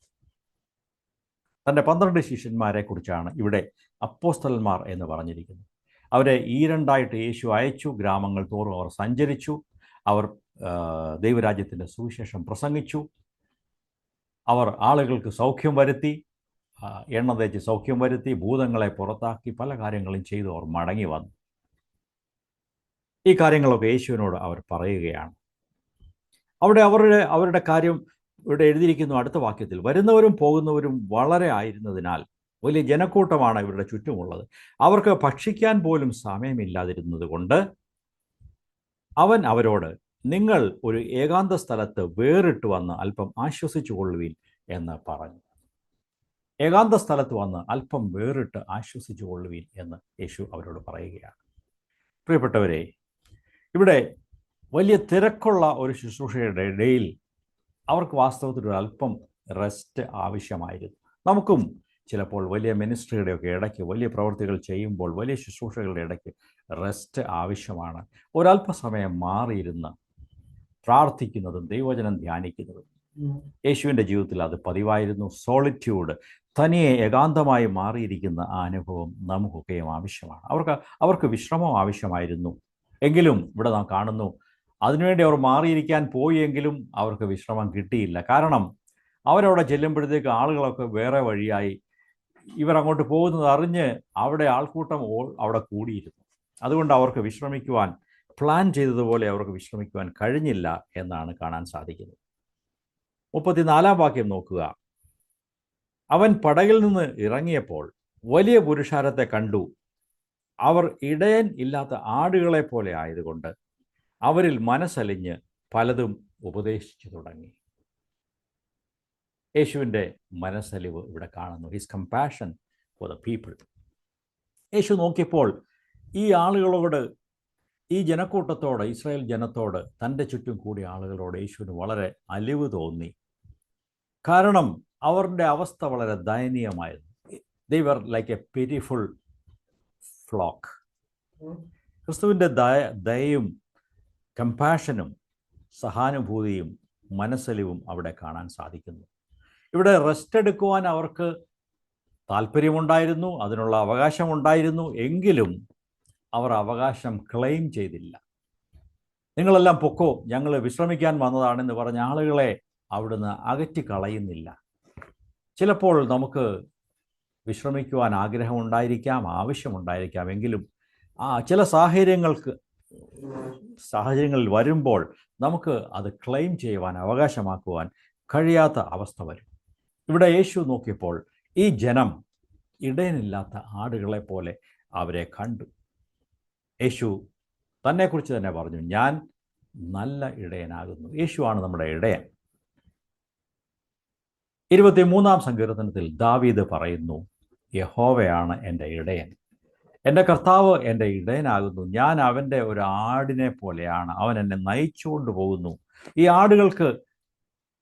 തൻ്റെ 12 ശിഷ്യന്മാരെക്കുറിച്ചാണ് ഇവിടെ അപ്പോസ്തലന്മാർ എന്ന് പറഞ്ഞിരിക്കുന്നത്. അവരെ രണ്ടായിട്ട് യേശു അയച്ചു. ഗ്രാമങ്ങൾ തോറും അവർ സഞ്ചരിച്ചു. അവർ ദൈവരാജ്യത്തിൻ്റെ സുവിശേഷം പ്രസംഗിച്ചു. അവർ ആളുകൾക്ക് സൗഖ്യം വരുത്തി, എണ്ണ തേച്ച് സൗഖ്യം വരുത്തി, ഭൂതങ്ങളെ പുറത്താക്കി, പല കാര്യങ്ങളും ചെയ്തു അവർ മടങ്ങി വന്നു. ഈ കാര്യങ്ങളൊക്കെ യേശുവിനോട് അവർ പറയുകയാണ്. അവിടെ അവരുടെ കാര്യം ഇവിടെ എഴുതിയിരിക്കുന്നു. അടുത്ത വാക്യത്തിൽ, വരുന്നവരും പോകുന്നവരും വളരെ ആയിരുന്നതിനാൽ വലിയ ജനക്കൂട്ടമാണ് ഇവരുടെ ചുറ്റുമുള്ളത്. അവർക്ക് ഭക്ഷിക്കാൻ പോലും സമയമില്ലാതിരുന്നത് കൊണ്ട് അവൻ അവരോട്, നിങ്ങൾ ഒരു ഏകാന്ത സ്ഥലത്ത് വേറിട്ട് വന്ന് അല്പം ആശ്വസിച്ചു കൊള്ളുവിൻ എന്ന് പറഞ്ഞു. ഏകാന്ത സ്ഥലത്ത് വന്ന് അല്പം വേറിട്ട് ആശ്വസിച്ചു കൊള്ളുവിൻ എന്ന് യേശു അവരോട് പറയുകയാണ്. പ്രിയപ്പെട്ടവരെ, ഇവിടെ വലിയ തിരക്കുള്ള ഒരു ശുശ്രൂഷയുടെ ഇടയിൽ അവർക്ക് വാസ്തവത്തിൽ ഒരു അല്പം റെസ്റ്റ് ആവശ്യമായിരുന്നു. നമുക്കും ചിലപ്പോൾ വലിയ മിനിസ്ട്രിയുടെയൊക്കെ ഇടയ്ക്ക്, വലിയ പ്രവൃത്തികൾ ചെയ്യുമ്പോൾ, വലിയ ശുശ്രൂഷകളുടെ ഇടയ്ക്ക് റെസ്റ്റ് ആവശ്യമാണ്. ഒരല്പസമയം മാറിയിരുന്ന് പ്രാർത്ഥിക്കുന്നതും ദൈവവചനം ധ്യാനിക്കുന്നതും യേശുവിൻ്റെ ജീവിതത്തിൽ അത് പതിവായിരുന്നു. സോളിറ്റ്യൂഡ്, തനിയെ ഏകാന്തമായി മാറിയിരിക്കുന്ന ആ അനുഭവം നമുക്കൊക്കെയും ആവശ്യമാണ്. അവർക്ക് വിശ്രമം ആവശ്യമായിരുന്നു. എങ്കിലും ഇവിടെ നാം കാണുന്നു, അതിനുവേണ്ടി അവർ മാറിയിരിക്കാൻ പോയെങ്കിലും അവർക്ക് വിശ്രമം കിട്ടിയില്ല. കാരണം അവരവിടെ ചെല്ലുമ്പോഴത്തേക്ക് ആളുകളൊക്കെ വേറെ വഴിയായി. ഇവർ അങ്ങോട്ട് പോകുന്നത് അറിഞ്ഞ് അവിടെ ആൾക്കൂട്ടം അവിടെ കൂടിയിരുന്നു. അതുകൊണ്ട് അവർക്ക് വിശ്രമിക്കുവാൻ, പ്ലാൻ ചെയ്തതുപോലെ അവർക്ക് വിശ്രമിക്കുവാൻ കഴിഞ്ഞില്ല എന്നാണ് കാണാൻ സാധിക്കുന്നത്. 34-ാം വാക്യം നോക്കുക. അവൻ പടകിൽ നിന്ന് ഇറങ്ങിയപ്പോൾ വലിയ പുരുഷാരത്തെ കണ്ടു. അവർ ഇടയൻ ഇല്ലാത്ത ആടുകളെ പോലെ ആയതുകൊണ്ട് അവരിൽ മനസ്സലിഞ്ഞ് പലതും ഉപദേശിച്ചു തുടങ്ങി. യേശുവിൻ്റെ മനസ്സലിവ് ഇവിടെ കാണുന്നു. His compassion for the people. Yeshu നോക്കിയപ്പോൾ ഈ ആളുകളോട്, ഈ ജനക്കൂട്ടത്തോട്, ഇസ്രായേൽ ജനത്തോട്, തൻ്റെ ചുറ്റും കൂടിയ ആളുകളോട് യേശുവിന് വളരെ അലിവ് തോന്നി. കാരണം അവരുടെ അവസ്ഥ വളരെ ദയനീയമായിരുന്നു. ദേ വർ ലൈക്ക് എ പിറ്റിഫുൾ ഫ്ലോക്ക്. ക്രിസ്തുവിൻ്റെ ദയയും കമ്പാഷനും സഹാനുഭൂതിയും മനസ്സലിവും അവിടെ കാണാൻ സാധിക്കുന്നു. ഇവിടെ റെസ്റ്റ് എടുക്കുവാൻ അവർക്ക് താല്പര്യമുണ്ടായിരുന്നു, അതിനുള്ള അവകാശമുണ്ടായിരുന്നു. എങ്കിലും അവർ അവകാശം ക്ലെയിം ചെയ്തില്ല. നിങ്ങളെല്ലാം പൊക്കോ, ഞങ്ങൾ വിശ്രമിക്കാൻ വന്നതാണെന്ന് പറഞ്ഞ ആളുകളെ അവിടുന്ന് അകറ്റി കളയുന്നില്ല. ചിലപ്പോൾ നമുക്ക് വിശ്രമിക്കുവാൻ ആഗ്രഹമുണ്ടായിരിക്കാം, ആവശ്യമുണ്ടായിരിക്കാം. എങ്കിലും ചില സാഹചര്യങ്ങളിൽ വരുമ്പോൾ നമുക്ക് അത് ക്ലെയിം ചെയ്യുവാൻ, അവകാശമാക്കുവാൻ കഴിയാത്ത അവസ്ഥ വരും. ഇവിടെ യേശു നോക്കിയപ്പോൾ ഈ ജനം ഇടയനില്ലാത്ത ആടുകളെ പോലെ അവരെ കണ്ടു. യേശു തന്നെക്കുറിച്ച് തന്നെ പറഞ്ഞു, ഞാൻ നല്ല ഇടയനാകുന്നു. യേശുവാണ് നമ്മുടെ ഇടയൻ. 23-ാം സങ്കീർത്തനത്തിൽ ദാവീദ് പറയുന്നു, യഹോവയാണ് എൻ്റെ ഇടയൻ, എൻ്റെ കർത്താവ് എൻ്റെ ഇടയനാകുന്നു, ഞാൻ അവൻ്റെ ഒരു ആടിനെ പോലെയാണ്, അവൻ എന്നെ നയിച്ചുകൊണ്ട് പോകുന്നു. ഈ ആടുകൾക്ക്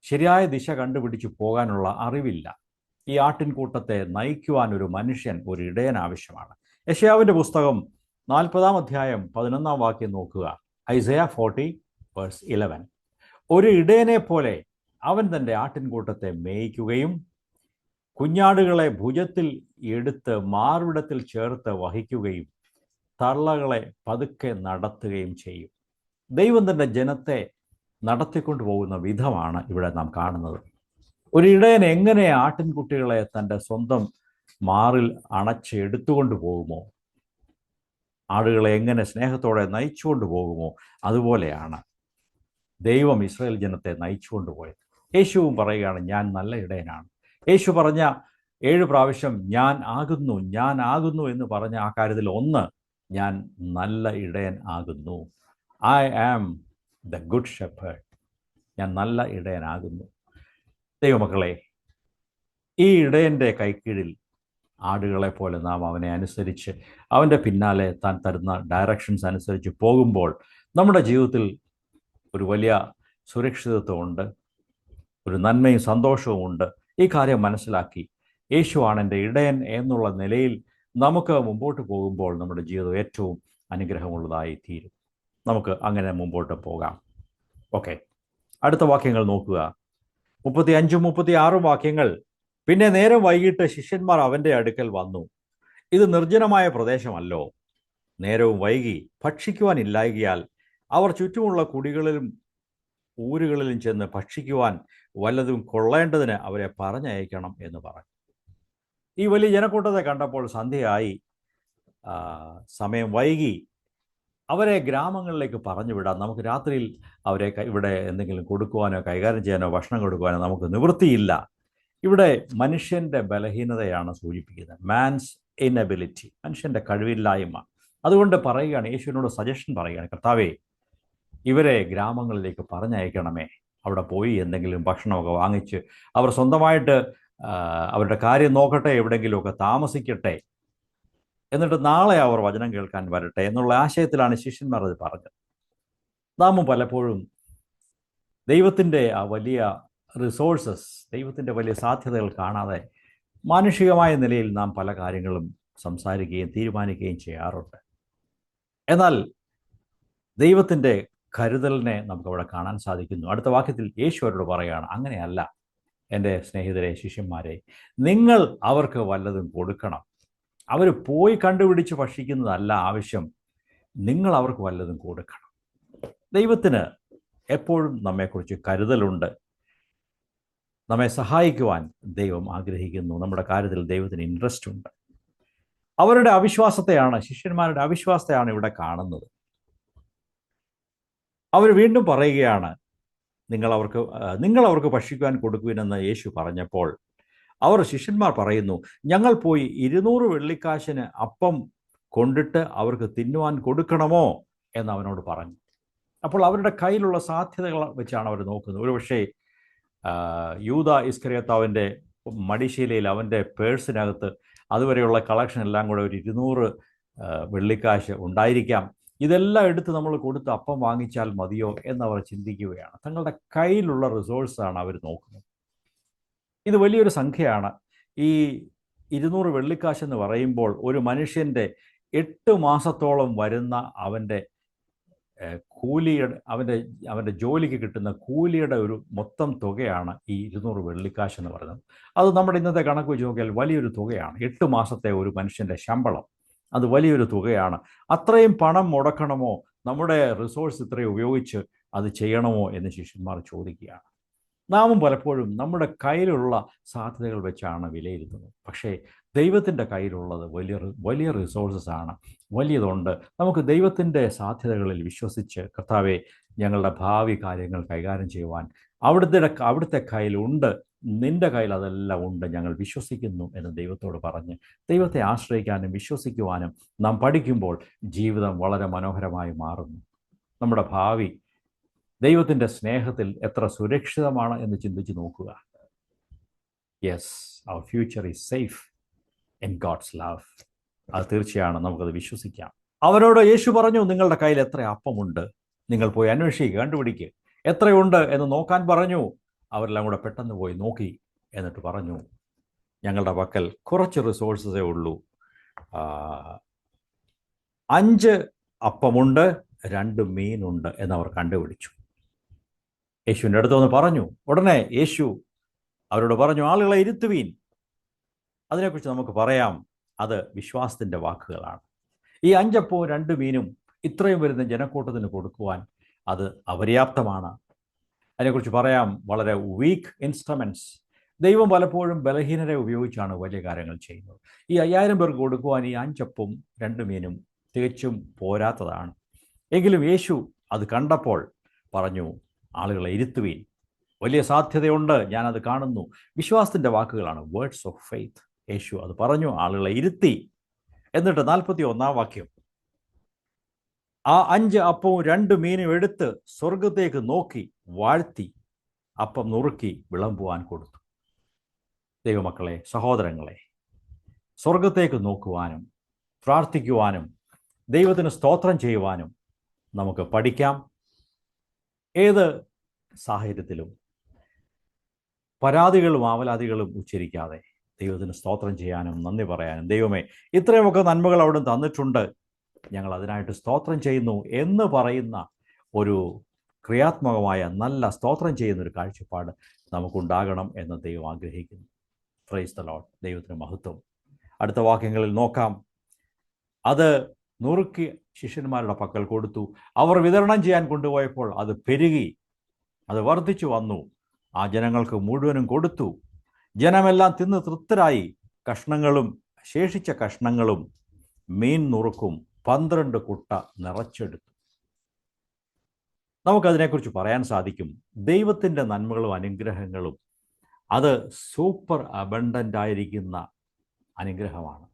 ശരിയായ ദിശ കണ്ടുപിടിച്ച് പോകാനുള്ള അറിവില്ല. ഈ ആട്ടിൻകൂട്ടത്തെ നയിക്കുവാൻ ഒരു മനുഷ്യൻ, ഒരു ഇടയൻ ആവശ്യമാണ്. യെശയ്യാവിൻ്റെ പുസ്തകം 40-ാം അധ്യായം 11-ാം വാക്യം നോക്കുക. ഐസയ 40:11. ഒരു ഇടയനെ പോലെ അവൻ തൻ്റെ ആട്ടിൻകൂട്ടത്തെ മേയ്ക്കുകയും കുഞ്ഞാടുകളെ ഭുജത്തിൽ എടുത്ത് മാർവിടത്തിൽ ചേർത്ത് വഹിക്കുകയും തള്ളകളെ പതുക്കെ നടത്തുകയും ചെയ്യും. ദൈവം തൻ്റെ ജനത്തെ നടത്തിക്കൊണ്ടു പോകുന്ന വിധമാണ് ഇവിടെ നാം കാണുന്നത്. ഒരു ഇടയൻ എങ്ങനെ ആട്ടിൻകുട്ടികളെ തൻ്റെ സ്വന്തം മാറിൽ അണച്ച് എടുത്തുകൊണ്ട് പോകുമോ, ആടുകളെ എങ്ങനെ സ്നേഹത്തോടെ നയിച്ചുകൊണ്ട് പോകുമോ, അതുപോലെയാണ് ദൈവം ഇസ്രായേൽ ജനത്തെ നയിച്ചുകൊണ്ട് പോയത്. യേശുവും പറയുകയാണ്, ഞാൻ നല്ല ഇടയനാണ്. യേശു പറഞ്ഞ 7 പ്രാവശ്യം ഞാൻ ആകുന്നു, ഞാൻ ആകുന്നു എന്ന് പറഞ്ഞ ആ കാര്യത്തിൽ ഒന്ന്, ഞാൻ നല്ല ഇടയൻ ആകുന്നു. I am the good shepherd. ഞാൻ നല്ല ഇടയനാകുന്നു. ദൈവമക്കളെ, ഈ ഇടയൻ്റെ കൈക്കീഴിൽ ആടുകളെ പോലെ നാം അവനെ അനുസരിച്ച്, അവൻ്റെ പിന്നാലെ താൻ തരുന്ന ഡയറക്ഷൻസ് അനുസരിച്ച് പോകുമ്പോൾ നമ്മുടെ ജീവിതത്തിൽ ഒരു വലിയ സുരക്ഷിതത്വമുണ്ട്, ഒരു നന്മയും സന്തോഷവും ഉണ്ട്. ഈ കാര്യം മനസ്സിലാക്കി യേശുവാണ് എൻ്റെ ഇടയൻ എന്നുള്ള നിലയിൽ നമുക്ക് മുമ്പോട്ട് പോകുമ്പോൾ നമ്മുടെ ജീവിതം ഏറ്റവും അനുഗ്രഹമുള്ളതായി തീരും. നമുക്ക് അങ്ങനെ മുമ്പോട്ട് പോകാം. ഓക്കെ, അടുത്ത വാക്യങ്ങൾ നോക്കുക. 35-36 വാക്യങ്ങൾ. പിന്നെ നേരം വൈകിട്ട് ശിഷ്യന്മാർ അവൻ്റെ അടുക്കൽ വന്നു. ഇത് നിർജ്ജനമായ പ്രദേശമല്ലോ, നേരവും വൈകി, ഭക്ഷിക്കുവാനില്ലായകയാൽ അവർ ചുറ്റുമുള്ള കുടികളിലും ഊരുകളിലും ചെന്ന് ഭക്ഷിക്കുവാൻ വല്ലതും കൊള്ളേണ്ടതിന് അവരെ പറഞ്ഞയക്കണം എന്ന് പറഞ്ഞു. ഈ വലിയ ജനക്കൂട്ടത്തെ കണ്ടപ്പോൾ സന്ധ്യയായി, സമയം വൈകി, അവരെ ഗ്രാമങ്ങളിലേക്ക് പറഞ്ഞു വിടാം. നമുക്ക് രാത്രിയിൽ അവരെ ഇവിടെ എന്തെങ്കിലും കൊടുക്കുവാനോ കൈകാര്യം ചെയ്യാനോ ഭക്ഷണം കൊടുക്കുവാനോ നമുക്ക് നിവൃത്തിയില്ല. ഇവിടെ മനുഷ്യൻ്റെ ബലഹീനതയാണ് സൂചിപ്പിക്കുന്നത്, മാൻസ് ഇനബിലിറ്റി, മനുഷ്യൻ്റെ കഴിവില്ലായ്മ. അതുകൊണ്ട് പറയുകയാണ്, യേശുവിനോട് സജഷൻ പറയുകയാണ്, കർത്താവേ, ഇവരെ ഗ്രാമങ്ങളിലേക്ക് പറഞ്ഞയക്കണമേ. അവിടെ പോയി എന്തെങ്കിലും ഭക്ഷണമൊക്കെ വാങ്ങിച്ച് അവർ സ്വന്തമായിട്ട് അവരുടെ കാര്യം നോക്കട്ടെ, എവിടെയെങ്കിലുമൊക്കെ താമസിക്കട്ടെ, എന്നിട്ട് നാളെ അവർ വചനം കേൾക്കാൻ വരട്ടെ എന്നുള്ള ആശയത്തിലാണ് ശിഷ്യന്മാർ അത് പറഞ്ഞത്. നാമും പലപ്പോഴും ദൈവത്തിൻ്റെ ആ വലിയ റിസോഴ്സസ്, ദൈവത്തിൻ്റെ വലിയ സാധ്യതകൾ കാണാതെ മാനുഷികമായ നിലയിൽ നാം പല കാര്യങ്ങളും സംസാരിക്കുകയും തീരുമാനിക്കുകയും ചെയ്യാറുണ്ട്. എന്നാൽ ദൈവത്തിൻ്റെ കരുതലിനെ നമുക്കവിടെ കാണാൻ സാധിക്കുന്നു. അടുത്ത വാക്യത്തിൽ യേശു അവരോട് പറയുകയാണ്, അങ്ങനെയല്ല എൻ്റെ സ്നേഹിതരെ, ശിഷ്യന്മാരെ, നിങ്ങൾ അവർക്ക് വല്ലതും കൊടുക്കണം. അവർ പോയി കണ്ടുപിടിച്ച് ഭക്ഷിക്കുന്നതല്ല ആവശ്യം, നിങ്ങൾ അവർക്ക് വല്ലതും കൊടുക്കണം. ദൈവത്തിന് എപ്പോഴും നമ്മെക്കുറിച്ച് കരുതലുണ്ട്. നമ്മെ സഹായിക്കുവാൻ ദൈവം ആഗ്രഹിക്കുന്നു. നമ്മുടെ കാര്യത്തിൽ ദൈവത്തിന് ഇൻട്രസ്റ്റ് ഉണ്ട്. അവരുടെ അവിശ്വാസത്തെയാണ്, ശിഷ്യന്മാരുടെ അവിശ്വാസത്തെയാണ് ഇവിടെ കാണുന്നത്. അവർ വീണ്ടും പറയുകയാണ്, നിങ്ങൾ അവർക്ക് ഭക്ഷിക്കുവാൻ കൊടുക്കുവിനെന്ന് യേശു പറഞ്ഞപ്പോൾ ശിഷ്യന്മാർ പറയുന്നു, ഞങ്ങൾ പോയി 200 വെള്ളിക്കാശിന് അപ്പം കൊണ്ടിട്ട് അവർക്ക് തിന്നുവാൻ കൊടുക്കണമോ എന്ന് അവനോട് പറഞ്ഞു. അപ്പോൾ അവരുടെ കയ്യിലുള്ള സാധ്യതകൾ വെച്ചാണ് അവർ നോക്കുന്നത്. ഒരുപക്ഷേ യൂദ ഇസ്കറിയോത്താവിൻ്റെ മടിശീലയിൽ, അവൻ്റെ പേഴ്സിനകത്ത് അതുവരെയുള്ള കളക്ഷൻ എല്ലാം കൂടെ ഒരു 200 വെള്ളിക്കാശ് ഉണ്ടായിരിക്കാം. ഇതെല്ലാം എടുത്ത് നമ്മൾ കൊടുത്ത് അപ്പം വാങ്ങിച്ചാൽ മതിയോ എന്നവർ ചിന്തിക്കുകയാണ്. തങ്ങളുടെ കയ്യിലുള്ള റിസോഴ്സാണ് അവർ നോക്കുന്നത്. ഇത് വലിയൊരു സംഖ്യയാണ്. ഈ 200 വെള്ളിക്കാശ് എന്ന് പറയുമ്പോൾ ഒരു മനുഷ്യൻ്റെ 8 മാസത്തോളം വരുന്ന അവൻ്റെ കൂലിയുടെ, അവൻ്റെ ജോലിക്ക് കിട്ടുന്ന കൂലിയുടെ ഒരു മൊത്തം തുകയാണ് ഈ 200 വെള്ളിക്കാശ് എന്ന് പറയുന്നത്. അത് നമ്മുടെ ഇന്നത്തെ കണക്ക് വെച്ച് നോക്കിയാൽ വലിയൊരു തുകയാണ്. 8 മാസത്തെ ഒരു മനുഷ്യൻ്റെ ശമ്പളം, അത് വലിയൊരു തുകയാണ്. അത്രയും പണം മുടക്കണമോ നമ്മുടെ റിസോഴ്സ് ഇത്രയും ഉപയോഗിച്ച് അത് ചെയ്യണമോ എന്ന് ശിഷ്യന്മാർ ചോദിക്കുകയാണ്. നാമും പലപ്പോഴും നമ്മുടെ കയ്യിലുള്ള സാധ്യതകൾ വെച്ചാണ് വിലയിരുത്തുന്നത്. പക്ഷേ ദൈവത്തിൻ്റെ കയ്യിലുള്ളത് വലിയ റിസോഴ്സസ് ആണ്, വലിയതുണ്ട്. നമുക്ക് ദൈവത്തിൻ്റെ സാധ്യതകളിൽ വിശ്വസിച്ച്, കർത്താവെ, ഞങ്ങളുടെ ഭാവി കാര്യങ്ങൾ കൈകാര്യം ചെയ്യുവാൻ അവിടുത്തെ കയ്യിലുണ്ട്, നിൻ്റെ കയ്യിൽ അതെല്ലാം ഉണ്ട്, ഞങ്ങൾ വിശ്വസിക്കുന്നു എന്ന് ദൈവത്തോട് പറഞ്ഞ് ദൈവത്തെ ആശ്രയിക്കാനും വിശ്വസിക്കുവാനും നാം പഠിക്കുമ്പോൾ ജീവിതം വളരെ മനോഹരമായി മാറുന്നു. നമ്മുടെ ഭാവി ദൈവത്തിൻ്റെ സ്നേഹത്തിൽ എത്ര സുരക്ഷിതമാണ് എന്ന് ചിന്തിച്ച് നോക്കുക. Yes, our future is safe in God's love. അത് തീർച്ചയാണ്, നമുക്കത് വിശ്വസിക്കാം. അവരോട് യേശു പറഞ്ഞു, നിങ്ങളുടെ കയ്യിൽ എത്ര അപ്പമുണ്ട്, നിങ്ങൾ പോയി അന്വേഷിക്കുക, കണ്ടുപിടിക്കുക, എത്രയുണ്ട് എന്ന് നോക്കാൻ പറഞ്ഞു. അവരെല്ലാം കൂടെ പെട്ടെന്ന് പോയി നോക്കി. എന്നിട്ട് പറഞ്ഞു, ഞങ്ങളുടെ പക്കൽ കുറച്ച് റിസോഴ്സസേ ഉള്ളൂ, 5 അപ്പമുണ്ട്, 2 മീനുണ്ട് എന്നവർ കണ്ടുപിടിച്ചു. യേശുവിൻ്റെ അടുത്ത് വന്ന് പറഞ്ഞു. ഉടനെ യേശു അവരോട് പറഞ്ഞു, ആളുകളെ ഇരുത്തുവീൻ. അതിനെക്കുറിച്ച് നമുക്ക് പറയാം, അത് വിശ്വാസത്തിൻ്റെ വാക്കുകളാണ്. ഈ 5 അപ്പവും 2 മീനും ഇത്രയും വരുന്ന ജനക്കൂട്ടത്തിന് കൊടുക്കുവാൻ അത് അപര്യാപ്തമാണ്. അതിനെക്കുറിച്ച് പറയാം, വളരെ വീക്ക് ഇൻസ്ട്രുമെൻറ്റ്സ്. ദൈവം പലപ്പോഴും ബലഹീനരെ ഉപയോഗിച്ചാണ് വലിയ കാര്യങ്ങൾ ചെയ്യുന്നത്. ഈ 5000 പേർക്ക് കൊടുക്കുവാൻ ഈ 5 അപ്പവും 2 മീനും തികച്ചും പോരാത്തതാണ്. എങ്കിലും യേശു അത് കണ്ടപ്പോൾ പറഞ്ഞു, ആളുകളെ ഇരുത്തുവീൻ, വലിയ സാധ്യതയുണ്ട്, ഞാനത് കാണുന്നു. വിശ്വാസത്തിൻ്റെ വാക്കുകളാണ്, വേർഡ്സ് ഓഫ് ഫെയ്ത്ത്. യേശു അത് പറഞ്ഞു, ആളുകളെ ഇരുത്തി. എന്നിട്ട് 41-ാം വാക്യം, ആ 5 അപ്പവും 2 മീനും എടുത്ത് സ്വർഗത്തേക്ക് നോക്കി വാഴ്ത്തി അപ്പം നുറുക്കി വിളമ്പുവാൻ കൊടുത്തു. ദൈവമക്കളെ, സഹോദരങ്ങളെ, സ്വർഗത്തേക്ക് നോക്കുവാനും പ്രാർത്ഥിക്കുവാനും ദൈവത്തിന് സ്തോത്രം ചെയ്യുവാനും നമുക്ക് പഠിക്കാം. ഏത് സാഹചര്യത്തിലും പരാതികളും ആവലാതികളും ഉച്ചരിക്കാതെ ദൈവത്തിന് സ്തോത്രം ചെയ്യാനും നന്ദി പറയാനും, ദൈവമേ, ഇത്രയുമൊക്കെ നന്മകൾ അവിടെ തന്നിട്ടുണ്ട്, ഞങ്ങൾ അതിനായിട്ട് സ്തോത്രം ചെയ്യുന്നു എന്ന് പറയുന്ന ഒരു ക്രിയാത്മകമായ നല്ല സ്തോത്രം ചെയ്യുന്നൊരു കാഴ്ചപ്പാട് നമുക്കുണ്ടാകണം എന്ന് ദൈവം ആഗ്രഹിക്കുന്നു. Praise the Lord. ദൈവത്തിന് മഹത്വം. അടുത്ത വാക്യങ്ങളിൽ നോക്കാം. അത് നുറുക്കി ശിഷ്യന്മാരുടെ പക്കൽ കൊടുത്തു. അവർ വിതരണം ചെയ്യാൻ കൊണ്ടുപോയപ്പോൾ അത് പെരുകി, അത് വർദ്ധിച്ചു വന്നു. ആ ജനങ്ങൾക്ക് മുഴുവനും കൊടുത്തു. ജനമെല്ലാം തിന്ന് തൃപ്തരായി. കഷ്ണങ്ങളും ശേഷിച്ച കഷ്ണങ്ങളും മീൻ നുറുക്കും 12 കുട്ട നിറച്ചെടുത്തു. നമുക്കതിനെക്കുറിച്ച് പറയാൻ സാധിക്കും, ദൈവത്തിൻ്റെ നന്മകളും അനുഗ്രഹങ്ങളും അത് സൂപ്പർ അബണ്ടൻ്റ് ആയിരിക്കുന്ന അനുഗ്രഹമാണ്.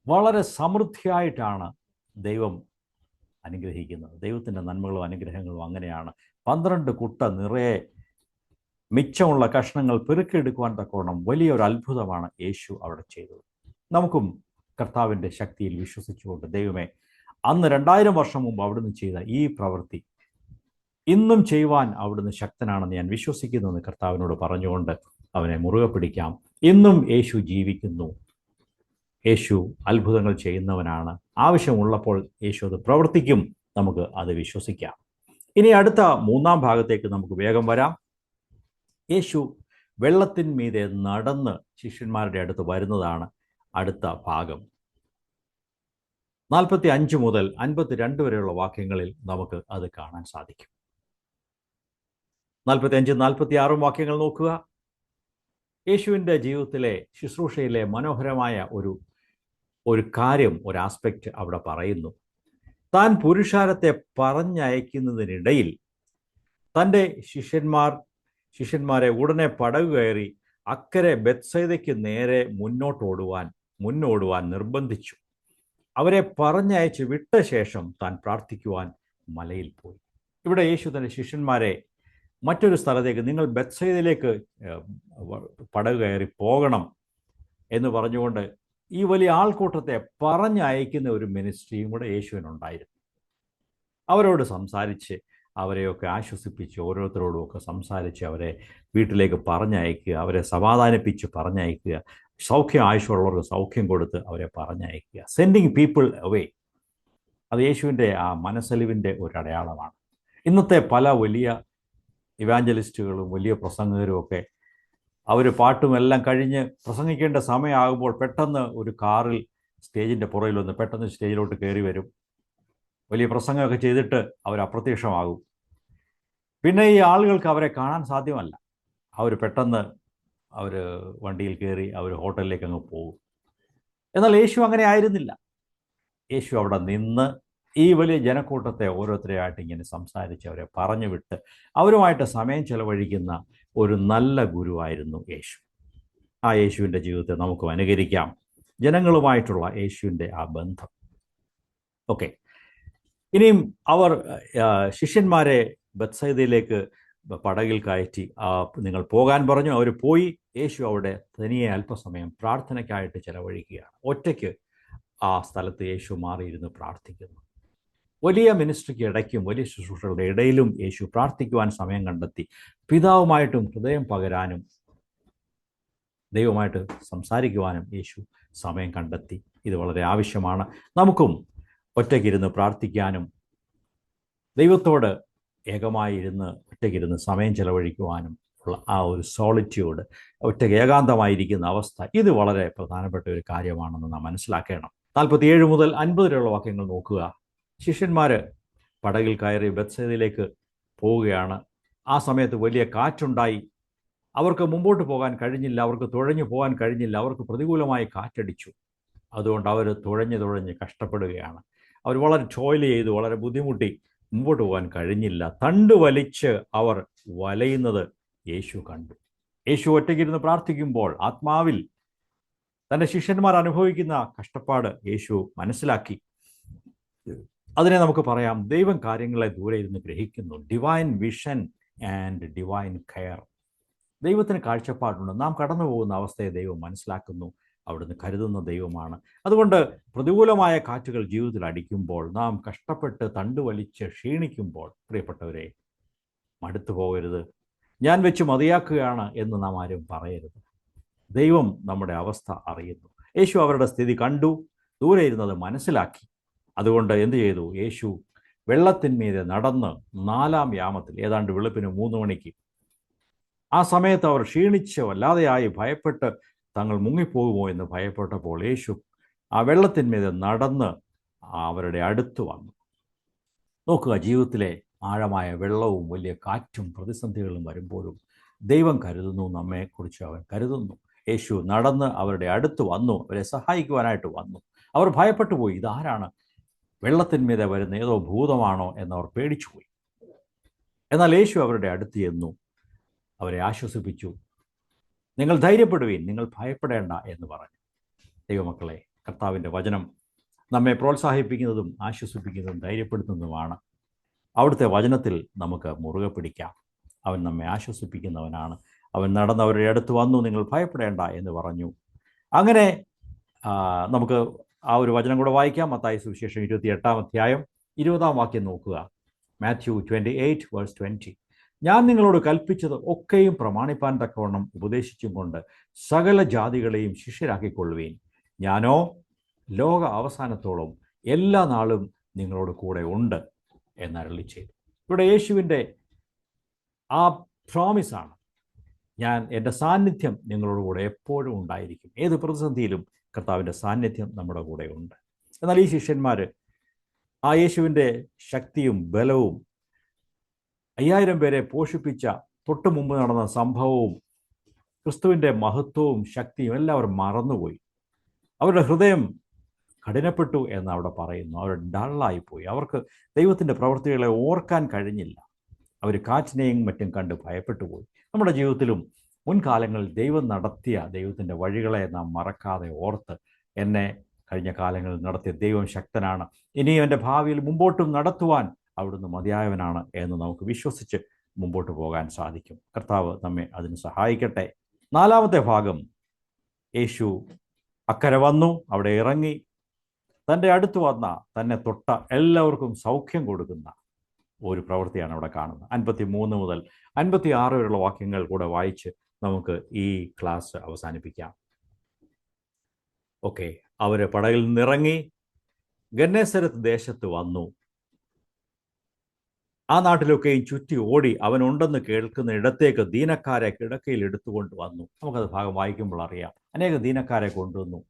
വളരെ സമൃദ്ധിയായിട്ടാണ് ദൈവം അനുഗ്രഹിക്കുന്നത്. ദൈവത്തിൻ്റെ നന്മകളും അനുഗ്രഹങ്ങളും അങ്ങനെയാണ്. 12 കുട്ട നിറയെ മിച്ചമുള്ള കഷ്ണങ്ങൾ പെറുക്കിയെടുക്കുവാൻ തക്കവണ്ണം വലിയൊരു അത്ഭുതമാണ് യേശു അവിടെ ചെയ്തത്. നമുക്കും കർത്താവിൻ്റെ ശക്തിയിൽ വിശ്വസിച്ചുകൊണ്ട്, ദൈവമേ, അന്ന് 2000 വർഷം മുമ്പ് അവിടുന്ന് ചെയ്ത ഈ പ്രവൃത്തി ഇന്നും ചെയ്യുവാൻ അവിടുന്ന് ശക്തനാണെന്ന് ഞാൻ വിശ്വസിക്കുന്നുവെന്ന് കർത്താവിനോട് പറഞ്ഞുകൊണ്ട് അവനെ മുറുകെ പിടിക്കാം. ഇന്നും യേശു ജീവിക്കുന്നു. യേശു അത്ഭുതങ്ങൾ ചെയ്യുന്നവനാണ്. ആവശ്യമുള്ളപ്പോൾ യേശു അത് പ്രവർത്തിക്കും. നമുക്ക് അത് വിശ്വസിക്കാം. ഇനി അടുത്ത 3-ാം ഭാഗത്തേക്ക് നമുക്ക് വേഗം വരാം. യേശു വെള്ളത്തിന്മീതെ നടന്ന് ശിഷ്യന്മാരുടെ അടുത്ത് വരുന്നതാണ് അടുത്ത ഭാഗം. 45 മുതൽ 52 വരെയുള്ള വാക്യങ്ങളിൽ നമുക്ക് അത് കാണാൻ സാധിക്കും. 45, 46 വാക്യങ്ങൾ നോക്കുക. യേശുവിൻ്റെ ജീവിതത്തിലെ ശുശ്രൂഷയിലെ മനോഹരമായ ഒരു കാര്യം, ഒരു ആസ്പെക്റ്റ് അവിടെ പറയുന്നു. താൻ പുരുഷാരത്തെ പറഞ്ഞയക്കുന്നതിനിടയിൽ തൻ്റെ ശിഷ്യന്മാരെ ഉടനെ പടകു കയറി അക്കരെ ബെത്സൈദയ്ക്ക് നേരെ മുന്നോടുവാൻ നിർബന്ധിച്ചു. അവരെ പറഞ്ഞയച്ച് വിട്ട ശേഷം താൻ പ്രാർത്ഥിക്കുവാൻ മലയിൽ പോയി. ഇവിടെ യേശു തൻ്റെ ശിഷ്യന്മാരെ മറ്റൊരു സ്ഥലത്തേക്ക്, നിങ്ങൾ ബെത്സൈദയിലേക്ക് പടകു കയറി പോകണം എന്ന് പറഞ്ഞുകൊണ്ട് ഈ വലിയ ആൾക്കൂട്ടത്തെ പറഞ്ഞയക്കുന്ന ഒരു മിനിസ്ട്രിയും കൂടെ യേശുവിനുണ്ടായിരുന്നു. അവരോട് സംസാരിച്ച് അവരെയൊക്കെ ആശ്വസിപ്പിച്ച്, ഓരോരുത്തരോടുമൊക്കെ സംസാരിച്ച് അവരെ വീട്ടിലേക്ക് പറഞ്ഞയക്കുക, അവരെ സമാധാനിപ്പിച്ച് പറഞ്ഞയക്കുക, സൗഖ്യം ആവശ്യമുള്ളവർക്ക് സൗഖ്യം കൊടുത്ത് അവരെ പറഞ്ഞയക്കുക. Sending people away. അത് യേശുവിൻ്റെ ആ മനസ്സലിവിൻ്റെ ഒരു അടയാളമാണ്. ഇന്നത്തെ പല വലിയ ഇവാഞ്ചലിസ്റ്റുകളും വലിയ പ്രസംഗകരും ഒക്കെ അവർ പാട്ടുമെല്ലാം കഴിഞ്ഞ് പ്രസംഗിക്കേണ്ട സമയമാകുമ്പോൾ പെട്ടെന്ന് ഒരു കാറിൽ സ്റ്റേജിൻ്റെ പുറകിൽ വന്ന് പെട്ടെന്ന് സ്റ്റേജിലോട്ട് കയറി വരും. വലിയ പ്രസംഗമൊക്കെ ചെയ്തിട്ട് അവർ അപ്രത്യക്ഷമാകും. പിന്നെ ഈ ആളുകൾക്ക് അവരെ കാണാൻ സാധ്യമല്ല. അവർ പെട്ടെന്ന് അവർ വണ്ടിയിൽ കയറി അവർ ഹോട്ടലിലേക്ക് അങ്ങ് പോകും. എന്നാൽ യേശു അങ്ങനെ ആയിരുന്നില്ല. യേശു അവിടെ നിന്ന് ഈ വലിയ ജനക്കൂട്ടത്തെ ഓരോരുത്തരെയായിട്ട് ഇങ്ങനെ സംസാരിച്ച് അവരെ പറഞ്ഞു വിട്ട് അവരുമായിട്ട് സമയം ചെലവഴിക്കുന്ന ഒരു നല്ല ഗുരുവായിരുന്നു യേശു. ആ യേശുവിൻ്റെ ജീവിതത്തെ നമുക്ക് അനുകരിക്കാം, ജനങ്ങളുമായിട്ടുള്ള യേശുവിൻ്റെ ആ ബന്ധം. ഓക്കെ, ഇനിയും അവർ ശിഷ്യന്മാരെ ബത്സയിദയിലേക്ക് പടകിൽ കയറ്റി നിങ്ങൾ പോകാൻ പറഞ്ഞു. അവർ പോയി. യേശു അവിടെ തനിയെ അല്പസമയം പ്രാർത്ഥനയ്ക്കായിട്ട് ചെലവഴിക്കുകയാണ്. ഒറ്റയ്ക്ക് ആ സ്ഥലത്ത് യേശു മാറിയിരുന്ന് പ്രാർത്ഥിക്കുന്നു. വലിയ മിനിസ്ട്രിക്ക് ഇടയ്ക്കും വലിയ ശുശ്രൂഷകളുടെ ഇടയിലും യേശു പ്രാർത്ഥിക്കുവാൻ സമയം കണ്ടെത്തി. പിതാവുമായിട്ടും ഹൃദയം പകരാനും ദൈവമായിട്ട് സംസാരിക്കുവാനും യേശു സമയം കണ്ടെത്തി. ഇത് വളരെ ആവശ്യമാണ്. നമുക്കും ഒറ്റയ്ക്കിരുന്ന് പ്രാർത്ഥിക്കാനും ദൈവത്തോട് ഏകമായി ഒറ്റയ്ക്കിരുന്ന് സമയം ചെലവഴിക്കുവാനും ഉള്ള ആ ഒരു സോളിറ്റ്യൂഡ്, ഒറ്റയ്ക്ക് ഏകാന്തമായിരിക്കുന്ന അവസ്ഥ, ഇത് വളരെ പ്രധാനപ്പെട്ട ഒരു കാര്യമാണെന്ന് നാം മനസ്സിലാക്കണം. 47 മുതൽ 50 വരെയുള്ള വാക്യങ്ങൾ നോക്കുക. ശിഷ്യന്മാർ പടകിൽ കയറി ബത്സയിദയിലേക്ക് പോവുകയാണ്. ആ സമയത്ത് വലിയ കാറ്റുണ്ടായി. അവർക്ക് മുമ്പോട്ട് പോകാൻ കഴിഞ്ഞില്ല, അവർക്ക് തുഴഞ്ഞു പോകാൻ കഴിഞ്ഞില്ല. അവർക്ക് പ്രതികൂലമായി കാറ്റടിച്ചു. അതുകൊണ്ട് അവർ തുഴഞ്ഞ് കഷ്ടപ്പെടുകയാണ്. അവർ വളരെ ടോയിൽ ചെയ്തു, വളരെ ബുദ്ധിമുട്ടി, മുമ്പോട്ട് പോകാൻ കഴിഞ്ഞില്ല. തണ്ട് വലിച്ച് അവർ വലയുന്നത് യേശു കണ്ടു. യേശു ഒറ്റയ്ക്കിരുന്ന് പ്രാർത്ഥിക്കുമ്പോൾ ആത്മാവിൽ തൻ്റെ ശിഷ്യന്മാർ അനുഭവിക്കുന്ന കഷ്ടപ്പാട് യേശു മനസ്സിലാക്കി. അതിനെ നമുക്ക് പറയാം, ദൈവം കാര്യങ്ങളെ ദൂരെ ഇരുന്ന് ഗ്രഹിക്കുന്നു. Divine vision and divine care. ദൈവത്തിന് കാഴ്ചപ്പാടുണ്ട്. നാം കടന്നു പോകുന്ന അവസ്ഥയെ ദൈവം മനസ്സിലാക്കുന്നു, അവിടുന്ന് കരുതുന്ന ദൈവമാണ്. അതുകൊണ്ട് പ്രതികൂലമായ കാറ്റുകൾ ജീവിതത്തിൽ അടിക്കുമ്പോൾ, നാം കഷ്ടപ്പെട്ട് തണ്ട് വലിച്ച് ക്ഷീണിക്കുമ്പോൾ, പ്രിയപ്പെട്ടവരെ, മടുത്തു പോകരുത്. ഞാൻ വെച്ച് മതിയാക്കുകയാണ് എന്ന് നാം ആരും പറയരുത്. ദൈവം നമ്മുടെ അവസ്ഥ അറിയുന്നു. യേശു അവരുടെ സ്ഥിതി കണ്ടു, ദൂരെ ഇരുന്നത് മനസ്സിലാക്കി. അതുകൊണ്ട് എന്ത് ചെയ്തു? യേശു വെള്ളത്തിന്മീതെ നടന്ന് 4-ാം യാമത്തിൽ, ഏതാണ്ട് വെളുപ്പിന് 3 മണിക്ക്, ആ സമയത്ത് അവർ ക്ഷീണിച്ച് വല്ലാതെയായി ഭയപ്പെട്ട് തങ്ങൾ മുങ്ങിപ്പോകുമോ എന്ന് ഭയപ്പെട്ടപ്പോൾ യേശു ആ വെള്ളത്തിന്മീതെ നടന്ന് അവരുടെ അടുത്ത് വന്നു. നോക്കുക, ജീവിതത്തിലെ ആഴമായ വെള്ളവും വലിയ കാറ്റും പ്രതിസന്ധികളും വരുമ്പോഴും ദൈവം കരുതുന്നു, നമ്മെക്കുറിച്ച് അവൻ കരുതുന്നു. യേശു നടന്ന് അവരുടെ അടുത്ത് വന്നു, അവരെ സഹായിക്കുവാനായിട്ട് വന്നു. അവർ ഭയപ്പെട്ടു പോയി. ഇതാരാണ്? വെള്ളത്തിന്മീതെ വരുന്ന ഏതോ ഭൂതമാണോ എന്നവർ പേടിച്ചുപോയി. എന്നാൽ യേശു അവരുടെ അടുത്ത് ചെന്നു അവരെ ആശ്വസിപ്പിച്ചു. നിങ്ങൾ ധൈര്യപ്പെടുവീൻ, നിങ്ങൾ ഭയപ്പെടേണ്ട എന്ന് പറഞ്ഞു. ദൈവമക്കളെ, കർത്താവിൻ്റെ വചനം നമ്മെ പ്രോത്സാഹിപ്പിക്കുന്നതും ആശ്വസിപ്പിക്കുന്നതും ധൈര്യപ്പെടുത്തുന്നതുമാണ്. അവിടുത്തെ വചനത്തിൽ നമുക്ക് മുറുകെ പിടിക്കാം. അവൻ നമ്മെ ആശ്വസിപ്പിക്കുന്നവനാണ്. അവൻ നടന്നവരുടെ അടുത്ത് വന്നു, നിങ്ങൾ ഭയപ്പെടേണ്ട എന്ന് പറഞ്ഞു. അങ്ങനെ നമുക്ക് ആ ഒരു വചനം കൂടെ വായിക്കാം. മത്തായി സുവിശേഷം 28-ാം അധ്യായം 20-ാം വാക്യം നോക്കുക. മാത്യു 28:20. ഞാൻ നിങ്ങളോട് കൽപ്പിച്ചത് ഒക്കെയും പ്രമാണിപ്പാൻ തക്കവണ്ണം ഉപദേശിച്ചും കൊണ്ട് സകല ജാതികളെയും ശിഷ്യരാക്കിക്കൊള്ളുവീൻ. ഞാനോ ലോക അവസാനത്തോളം എല്ലാ നാളും നിങ്ങളോട് കൂടെ ഉണ്ട് എന്നരുളി ചെയ്തു. ഇവിടെ യേശുവിൻ്റെ ആ പ്രോമിസാണ്, ഞാൻ എൻ്റെ സാന്നിധ്യം നിങ്ങളോട് കൂടെ എപ്പോഴും ഉണ്ടായിരിക്കും. ഏത് പ്രതിസന്ധിയിലും കർത്താവിൻ്റെ സാന്നിധ്യം നമ്മുടെ കൂടെ ഉണ്ട്. എന്നാൽ ഈ ശിഷ്യന്മാർ ആ യേശുവിൻ്റെ ശക്തിയും ബലവും 5000 പേരെ പോഷിപ്പിച്ച തൊട്ട് മുമ്പ് നടന്ന സംഭവവും ക്രിസ്തുവിൻ്റെ മഹത്വവും ശക്തിയും എല്ലാം അവർ മറന്നുപോയി. അവരുടെ ഹൃദയം കഠിനപ്പെട്ടു എന്ന് അവിടെ പറയുന്നു. അവർ ഡള്ളായിപ്പോയി. അവർക്ക് ദൈവത്തിൻ്റെ പ്രവൃത്തികളെ ഓർക്കാൻ കഴിഞ്ഞില്ല. അവർ കാറ്റിനെയും മറ്റും കണ്ട് ഭയപ്പെട്ടു പോയി. നമ്മുടെ ജീവിതത്തിലും മുൻകാലങ്ങളിൽ ദൈവം നടത്തിയ ദൈവത്തിൻ്റെ വഴികളെ നാം മറക്കാതെ ഓർത്ത്, എന്നെ കഴിഞ്ഞ കാലങ്ങളിൽ നടത്തിയ ദൈവം ശക്തനാണ്, ഇനിയും എൻ്റെ ഭാവിയിൽ മുമ്പോട്ടും നടത്തുവാൻ അവിടുന്ന് മതിയായവനാണ് എന്ന് നമുക്ക് വിശ്വസിച്ച് മുമ്പോട്ട് പോകാൻ സാധിക്കും. കർത്താവ് നമ്മെ അതിന് സഹായിക്കട്ടെ. 4-ാമത്തെ ഭാഗം, യേശു അക്കരെ വന്നു, അവിടെ ഇറങ്ങി, തൻ്റെ അടുത്ത് വന്ന, തന്നെ തൊട്ട എല്ലാവർക്കും സൗഖ്യം കൊടുക്കുന്ന ഒരു പ്രവൃത്തിയാണ് അവിടെ കാണുന്നത്. 53 മുതൽ 56 വരെയുള്ള വാക്യങ്ങൾ കൂടെ വായിച്ച് നമുക്ക് ഈ ക്ലാസ് അവസാനിപ്പിക്കാം. ഓക്കെ, അവർ പടകിൽ നിന്നിറങ്ങി ഗന്നേസരത്ത് ദേശത്ത് വന്നു. ആ നാട്ടിലൊക്കെയും ചുറ്റി ഓടി അവനുണ്ടെന്ന് കേൾക്കുന്ന ഇടത്തേക്ക് ദീനക്കാരെ കിടക്കയിൽ എടുത്തുകൊണ്ട് വന്നു. നമുക്കത് ഭാഗം വായിക്കുമ്പോൾ അറിയാം. അനേക ദീനക്കാരെ കൊണ്ടുവന്നു.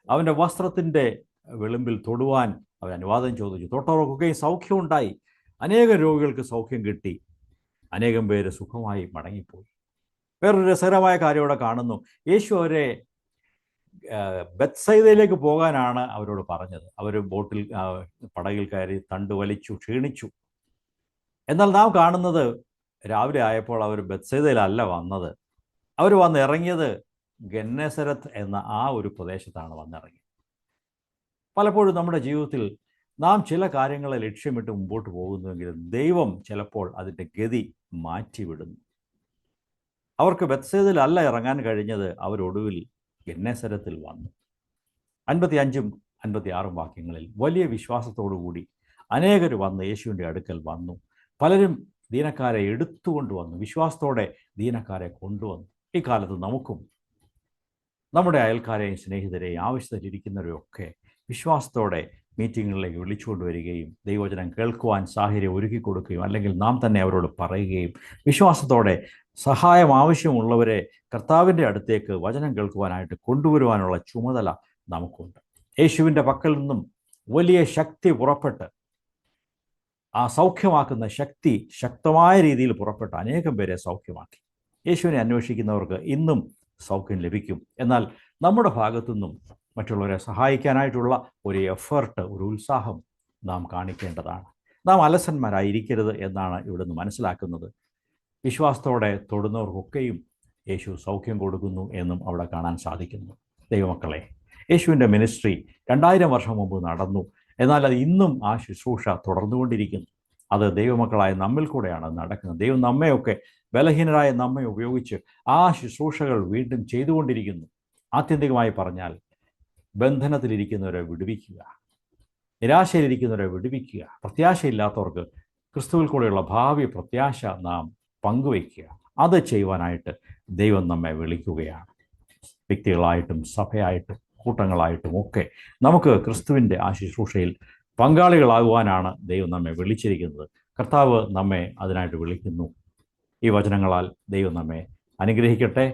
അവൻ്റെ വസ്ത്രത്തിൻ്റെ വിളിമ്പിൽ തൊടുവാൻ അവർ അനുവാദം ചോദിച്ചു. തൊട്ടവർക്കൊക്കെയും സൗഖ്യമുണ്ടായി. അനേകം രോഗികൾക്ക് സൗഖ്യം കിട്ടി. അനേകം പേര് സുഖമായി മടങ്ങിപ്പോയി. വേറൊരു രസകരമായ കാര്യം ഇവിടെ കാണുന്നു. യേശു അവരെ ബെത്സൈദയിലേക്ക് പോകാനാണ് അവരോട് പറഞ്ഞത്. അവർ ബോട്ടിൽ പടകിൽ കയറി തണ്ട് വലിച്ചു ക്ഷീണിച്ചു. എന്നാൽ നാം കാണുന്നത് രാവിലെ ആയപ്പോൾ അവർ ബെത്സൈദയിലല്ല വന്നത്. അവർ വന്നിറങ്ങിയത് ഗന്നേസരത്ത് എന്ന ആ ഒരു പ്രദേശത്താണ് വന്നിറങ്ങിയത്. പലപ്പോഴും നമ്മുടെ ജീവിതത്തിൽ നാം ചില കാര്യങ്ങളെ ലക്ഷ്യമിട്ട് മുമ്പോട്ട് പോകുന്നുവെങ്കിലും ദൈവം ചിലപ്പോൾ അതിൻ്റെ ഗതി മാറ്റിവിടുന്നു. അവർക്ക് ബെത്സൈദയിലല്ല ഇറങ്ങാൻ കഴിഞ്ഞത്. അവരൊടുവിൽ ഗന്നേസരത്തിൽ വന്നു. 55ഉം 56ഉം വാക്യങ്ങളിൽ വലിയ വിശ്വാസത്തോടുകൂടി അനേകർ വന്ന് യേശുവിൻ്റെ അടുക്കൽ വന്നു. പലരും ദീനക്കാരെ എടുത്തുകൊണ്ട് വന്നു. വിശ്വാസത്തോടെ ദീനക്കാരെ കൊണ്ടുവന്നു. ഈ കാലത്ത് നമുക്കും നമ്മുടെ അയൽക്കാരെയും സ്നേഹിതരെയും ആവശ്യത്തിലിരിക്കുന്നവരെയൊക്കെ വിശ്വാസത്തോടെ മീറ്റിങ്ങുകളിലേക്ക് വിളിച്ചുകൊണ്ട് വരികയും ദൈവവചനം കേൾക്കുവാൻ സാഹചര്യം ഒരുക്കി കൊടുക്കുകയും അല്ലെങ്കിൽ നാം തന്നെ അവരോട് പറയുകയും വിശ്വാസത്തോടെ സഹായം ആവശ്യമുള്ളവരെ കർത്താവിൻ്റെ അടുത്തേക്ക് വചനം കേൾക്കുവാനായിട്ട് കൊണ്ടുവരുവാനുള്ള ചുമതല നമുക്കുണ്ട്. യേശുവിൻ്റെ പക്കൽ നിന്നും വലിയ ശക്തി പുറപ്പെട്ട് ആ സൗഖ്യമാക്കുന്ന ശക്തി ശക്തമായ രീതിയിൽ പുറപ്പെട്ട് അനേകം പേരെ സൗഖ്യമാക്കി. യേശുവിനെ അന്വേഷിക്കുന്നവർക്ക് ഇന്നും സൗഖ്യം ലഭിക്കും. എന്നാൽ നമ്മുടെ ഭാഗത്തുനിന്നും മറ്റുള്ളവരെ സഹായിക്കാനായിട്ടുള്ള ഒരു എഫേർട്ട്, ഒരു ഉത്സാഹം നാം കാണിക്കേണ്ടതാണ്. നാം അലസന്മാരായിരിക്കരുത് എന്നാണ് ഇവിടുന്ന് മനസ്സിലാക്കുന്നത്. വിശ്വാസത്തോടെ തൊടുന്നവർക്കൊക്കെയും യേശു സൗഖ്യം കൊടുക്കുന്നു എന്നും അവിടെ കാണാൻ സാധിക്കുന്നു. ദൈവമക്കളെ, യേശുവിൻ്റെ മിനിസ്ട്രി 2000 വർഷം മുമ്പ് നടന്നു. എന്നാൽ അത് ഇന്നും ആ ശുശ്രൂഷ തുടർന്നുകൊണ്ടിരിക്കുന്നു. അത് ദൈവമക്കളായ നമ്മിൽ കൂടെയാണ് നടക്കുന്നത്. ദൈവം നമ്മയൊക്കെ, ബലഹീനരായ നമ്മെ ഉപയോഗിച്ച് ആ ശുശ്രൂഷകൾ വീണ്ടും ചെയ്തുകൊണ്ടിരിക്കുന്നു. ആത്യന്തികമായി പറഞ്ഞാൽ ബന്ധനത്തിലിരിക്കുന്നവരെ വിടുവിക്കുക, നിരാശയിലിരിക്കുന്നവരെ വിടുവിക്കുക, പ്രത്യാശയില്ലാത്തവർക്ക് ക്രിസ്തുവിൽ കൂടെയുള്ള ഭാവി പ്രത്യാശ നാം പങ്കുവയ്ക്കുക. അത് ചെയ്യുവാനായിട്ട് ദൈവം നമ്മെ വിളിക്കുകയാണ്. വ്യക്തികളായിട്ടും സഭയായിട്ടും കൂട്ടങ്ങളായിട്ടും ഒക്കെ നമുക്ക് ക്രിസ്തുവിൻ്റെ ആ ശുശ്രൂഷയിൽ പങ്കാളികളാകുവാനാണ് ദൈവം നമ്മെ വിളിച്ചിരിക്കുന്നത്. കർത്താവ് നമ്മെ അതിനായിട്ട് വിളിക്കുന്നു. ഈ വചനങ്ങളാൽ ദൈവം നമ്മെ അനുഗ്രഹിക്കട്ടെ.